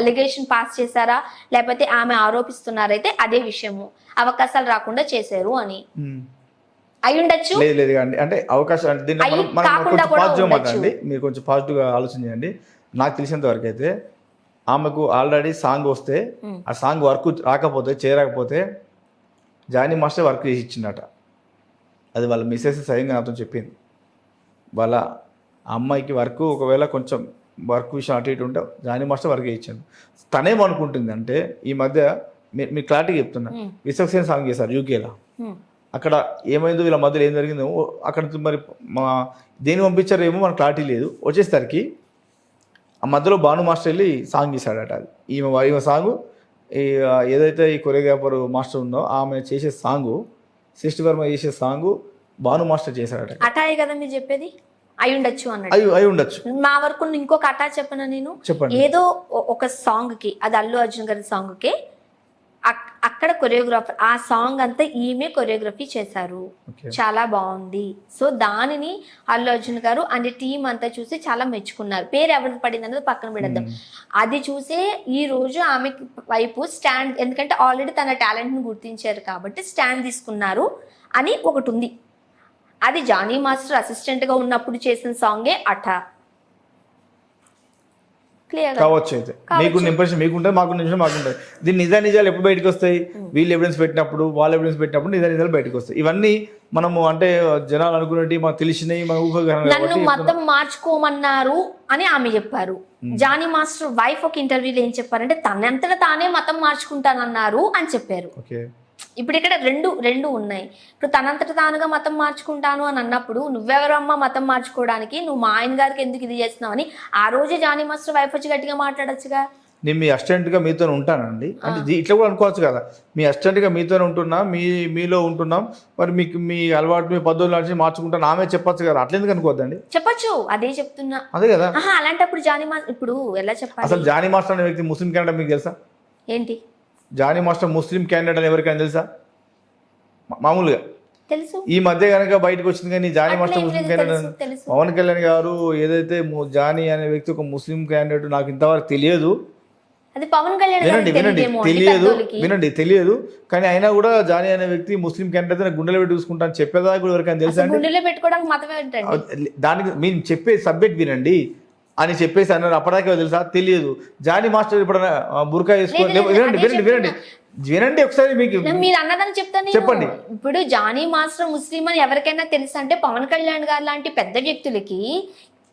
అలిగేషన్ పాస్ చేశారా లేకపోతే ఆమె ఆరోపిస్తున్నారైతే అదే విషయము. అవకాశాలు రాకుండా చేశారు అని అయి ఉండొచ్చు. లేదు అంటే అవకాశం అంటే పాజిటివ్ మాట్లాడండి. మీరు కొంచెం పాజిటివ్గా ఆలోచన చేయండి. నాకు తెలిసినంత వరకు అయితే ఆమెకు ఆల్రెడీ సాంగ్ వస్తే ఆ సాంగ్ వర్క్ చేయరాకపోతే జానీ మాస్టర్ వర్క్ చేసి ఇచ్చిందట. అది వాళ్ళ మిస్సెస్ స్వయంగా నాతో చెప్పింది. వాళ్ళ అమ్మాయికి వర్క్ ఒకవేళ కొంచెం వర్క్ విషయం అటు ఇటు ఉంటే జానీ మాస్టర్ వర్క్ చేయించాను. తనేమనుకుంటుంది అంటే ఈ మధ్య మీరు క్లారిటీగా చెప్తున్నా, విశ్వక్సేన సాంగ్ చేశారు యూకేలో. అక్కడ ఏమైందో వీళ్ళ మధ్యలో ఏం జరిగిందో అక్కడ మరి దేని పంపించారేమో మనకు క్లారిటీ లేదు. వచ్చేసరికి ఆ మధ్యలో భాను మాస్టర్ వెళ్ళి సాంగ్ చేశాడట. అది ఈమె సాంగు ఏదైతే ఈ కొరియోగ్రాఫర్ మాస్టర్ ఉందో ఆమె చేసే సాంగు, సృష్టి వర్మ చేసే సాంగు భాను మాస్టర్ చేశాడట. అటాయే కదా మీరు చెప్పేది? అయి ఉండొచ్చు అన్నాడు. అయి ఉండొచ్చు. మా వరకు ఇంకొక అటా చెప్పనా నేను? చెప్పండి. ఏదో ఒక సాంగ్ కి, అది అల్లు అర్జున్ గారి సాంగ్ కి అక్కడ కొరియోగ్రాఫర్ ఆ సాంగ్ అంతా ఈమె కొరియోగ్రఫీ చేశారు. చాలా బాగుంది. సో దానిని అల్లు అర్జున్ గారు అండ్ టీం అంతా చూసి చాలా మెచ్చుకున్నారు. పేరు ఎవరికి పడింది అనేది పక్కన పెడద్దాం. అది చూసే ఈ రోజు ఆమె వైపు స్టాండ్, ఎందుకంటే ఆల్రెడీ తన టాలెంట్ ని గుర్తించారు కాబట్టి స్టాండ్ తీసుకున్నారు అని ఒకటి ఉంది. అది జానీ మాస్టర్ అసిస్టెంట్ గా ఉన్నప్పుడు చేసిన సాంగే అటా. కావచ్చు. అయితే మీకున్న ఇంప్రెషన్ మీకుంటుంది, మాకున్న ఇంప్రెషన్ మాకుంటుంది. దీని నిజాలు ఎప్పుడు బయటకు వస్తాయి? వీళ్ళు ఎవిడెన్స్ పెట్టినప్పుడు, వాళ్ళు ఎవిడెన్స్ పెట్టినప్పుడు నిజాలు బయటకు వస్తాయి. ఇవన్నీ మనము అంటే జనాలు అనుకున్నట్టు మనకు తెలిసినవి, మన ఊహ. నన్ను మతం మార్చుకోమన్నారు అని ఆమె చెప్పారు. జానీ మాస్టర్ వైఫ్ ఒక ఇంటర్వ్యూలో ఏం చెప్పారంటే తనంతటా తానే మతం మార్చుకుంటానన్నారు అని చెప్పారు. ఇప్పుడు ఇక్కడ రెండు ఉన్నాయి. ఇప్పుడు తనంతట తానుగా మతం మార్చుకుంటాను అని అన్నప్పుడు నువ్వెవరమ్మా మతం మార్చుకోవడానికి, నువ్వు మా ఆయన గారికి ఎందుకు ఇది చేస్తున్నావు అని ఆ రోజే జానీ మాస్టర్ వైఫ్ వచ్చి గట్టిగా మాట్లాడొచ్చుగా. నేను మీ అసిస్టెంట్గా మీతో ఉంటానండి అంటే ఇట్లా కూడా అనుకోవచ్చు కదా. మీ అసిస్టెంట్గా మీతో ఉంటున్నా, మీలో ఉంటున్నాం, మరి మీకు మీ అలవాటు మీ పద్ధతులు నడిచి మార్చుకుంటాను ఆమె చెప్పొచ్చు కదా. అట్లా ఎందుకు అనుకోవద్దండి? చెప్పొచ్చు, అదే చెప్తున్నా. అదే కదా. అలాంటప్పుడు జానీ మాస్టర్ ఇప్పుడు ఎలా చెప్పాలి? అసలు జానీ మాస్టర్ అనే వ్యక్తి ముస్లిం క్యాండిడేట్ మీకు తెలుసా? ఏంటి జానీ మాస్టర్ ముస్లిం క్యాండిడేట్ అని ఎవరికైనా తెలుసా? మామూలుగా తెలుసు. ఈ మధ్య కనుక బయటకు వచ్చింది కానీ జానీ మాస్టర్ ముస్లిం క్యాండిడేట్. పవన్ కళ్యాణ్ గారు ఏదైతే జానీ అనే వ్యక్తి ఒక ముస్లిం క్యాండిడేట్ నాకు ఇంతవరకు తెలియదు. అది పవన్ కళ్యాణ్ వినండి గారికి వినండి తెలియదేమో అండి తెలియదు పెద్దోళ్ళకి. వినండి తెలియదు కానీ అయినా కూడా జానీ అనే వ్యక్తి ముస్లిం క్యాండిడేట్ అయితే గుండెలో పెట్టి చూసుకుంటా అని చెప్పేదా కూడా ఎవరికైనా తెలుసా అసలు అండి? గుండెలో పెట్టుకోవడానికి మతం ఏంటండి? దానికి మీరు చెప్పే సబ్జెక్ట్ వినండి అని చెప్పేసి అన్నారు అప్పటిదాకా తెలుసా? తెలియదు. జానీ మాస్టర్ ఇప్పుడు బుర్కా వేసుకొని లేదు, వినండి అదే వినండి వినండి వినండి ఒకసారి మీకు మీరు అన్నదని చెప్తాను చెప్పండి. ఇప్పుడు జానీ మాస్టర్ ముస్లిం అని ఎవరికైనా తెలుసా అంటే పవన్ కళ్యాణ్ గారు లాంటి పెద్ద వ్యక్తులకి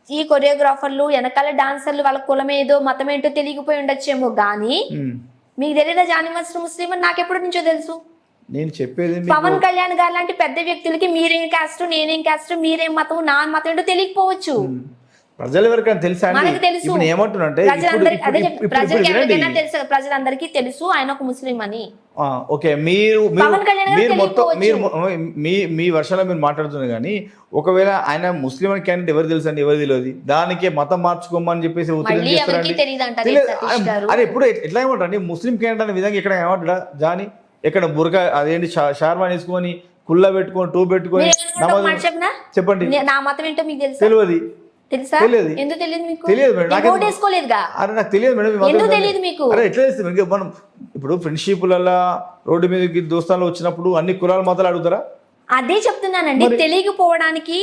ఈ కొరియోగ్రాఫర్లు వెనకాల డాన్సర్లు వాళ్ళ కులం ఏదో మతం ఏంటో తెలియకపోయి ఉండొచ్చేమో గానీ మీకు తెలియదా జానీ మాస్టర్ ముస్లిం అని? నాకు ఎప్పటి నుంచో తెలుసు. నేను చెప్పేది పవన్ కళ్యాణ్ గారు లాంటి పెద్ద వ్యక్తులకి మీరేం క్యాస్ట్ నేనేం క్యాస్ట్ మీరేం మతం నా మతం ఏంటో తెలియకపోవచ్చు. ప్రజలు ఎవరికైనా తెలుసా అండి? మనకు తెలుసు. ఇప్పుడు ఏమంటున్నంటే తెలుసు ప్రజలందరికీ తెలుసు ఆయన ఒక ముస్లిం అని. ఓకే మీరు పవన్ కళ్యాణ్ గారు మీరు మొత్తం తెలియకపోవచ్చు. మీరు మీ వర్షంలో మీరు మాట్లాడుతున్నారు కానీ ఒకవేళ ఆయన ముస్లిం అని క్యాండిడేట్ ఎవరు తెలుసు అండి? ఎవరు తెలియదు. దానికే మతం మార్చుకోమని చెప్పేసి ఒత్తిడి మళ్ళీ ఎవరికి చేస్తారండి. తెలియదంట తెలియదు. సతీష్ గారు. అరే ఎప్పుడు ఎట్లా ఏమంటారండి ముస్లిం క్యాండిడేట్ అనే విధంగా ఇక్కడ ఏమంటాడా జానీ? ఎక్కడ బుర్కా అదేంటి షార్మా వేసుకొని కుళ్ళ పెట్టుకొని టూ పెట్టుకొని చెప్పండి. నా మతం ఏంటో మీకు తెలుసా? తెలియదు. తెలుసా? తెలియదు. ఎందుకు తెలియదు మీకు? తెలియదు మేడం. మీరు ఓటు వేసుకోలేదుగా. అరే నాకు తెలియదు మేడం. ఎందుకు తెలియదు మీకు? అరే ఎట్లా తెలుస్తుంది? మనం ఇప్పుడు ఫ్రెండ్షిప్లలో రోడ్డు మీదకి దోస్తాలు వచ్చినప్పుడు అన్ని కులాల మతాలు అడుగుతారా? అదే చెప్తున్నానండి. తెలియకపోవడానికి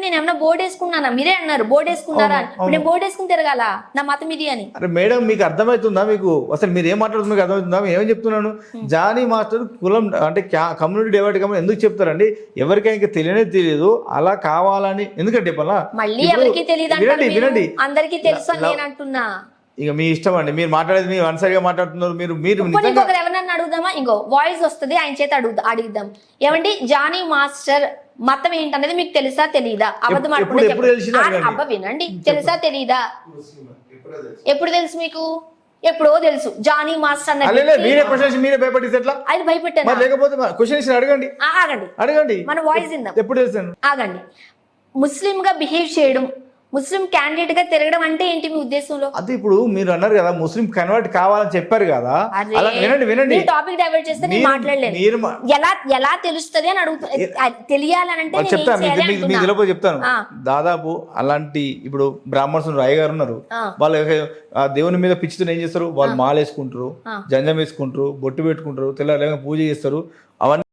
నేను ఏమన్నా బోర్డు వేసుకున్నానా? మీరే అన్నారు బోర్డు వేసుకున్నారా? నేను బోర్డు వేసుకుని తిరగాల నా మతం ఇది అని. అరే మేడం మీకు అర్థమవుతుందా? మీకు అసలు మీరు ఏం మాట్లాడుతున్నారు మీకు అర్థమవుతుందా? ఏమని చెప్తున్నాను? జానీ మాస్టర్ కులం అంటే కమ్యూనిటీ డైవర్ట్ కమ్యూనిటీ ఎందుకు చెప్తారండి? ఎవరికైనా తెలియనే తెలియదు అలా కావాలని ఎందుకంటే మళ్ళీ ఎవరికి తెలియదు వినండి అందరికీ తెలుసు అని నేను అంటున్నా. ఇక మీ ఇష్టం అండి. మీరు మాట్లాడేది మీరు వన్ సైడ్ గా మాట్లాడుతున్నారు. మీరు ఇంకొకరు ఎవరన్నా అడుగుదామా? ఇంకో వాయిస్ వస్తుంది ఆయన చేత అడుగుదాం. ఏమండి జానీ మాస్టర్ మతం ఏంటనేది మీకు తెలుసా తెలీదా? అబద్ధం అబ్బ వినండి. తెలుసా తెలీదా? ఎప్పుడు తెలుసు మీకు? ఎప్పుడో తెలుసు. జానీ మాస్టర్ మీరే భయపడితే ఎట్లా? అది భయపెట్టాను. లేకపోతే క్వశ్చన్ అడగండి. అడగండి. మన వాయిస్ ఇందాం. ఎప్పుడు తెలుసు? ఆగండి. ముస్లిం గా బిహేవ్ చేయడం, ముస్లిం క్యాండిడేట్ గా తిరగడం అంటే ఏంటి మీ ఉద్దేశంలో? అది ఇప్పుడు మీరు అన్నారు కదా ముస్లిం కన్వర్ట్ కావాలని చెప్పారు కదా. వినండి టాపిక్ డైవర్ట్ చేస్తే నేను మాట్లాడలేదు. ఎలా తెలుస్తుంది అని అడుగుతా. తెలియాలంటే చెప్తాను. మీకు తెలియకపోతే చెప్తాను. దాదాపు అలాంటి ఇప్పుడు బ్రాహ్మణ్స్ రాయ గారు ఉన్నారు. వాళ్ళు దేవుని మీద పిచ్చితో ఏం చేస్తారు? వాళ్ళు మాల వేసుకుంటారు, జంజం వేసుకుంటారు, బొట్టు పెట్టుకుంటారు, తెల్లారి పూజ చేస్తారు. అవన్నీ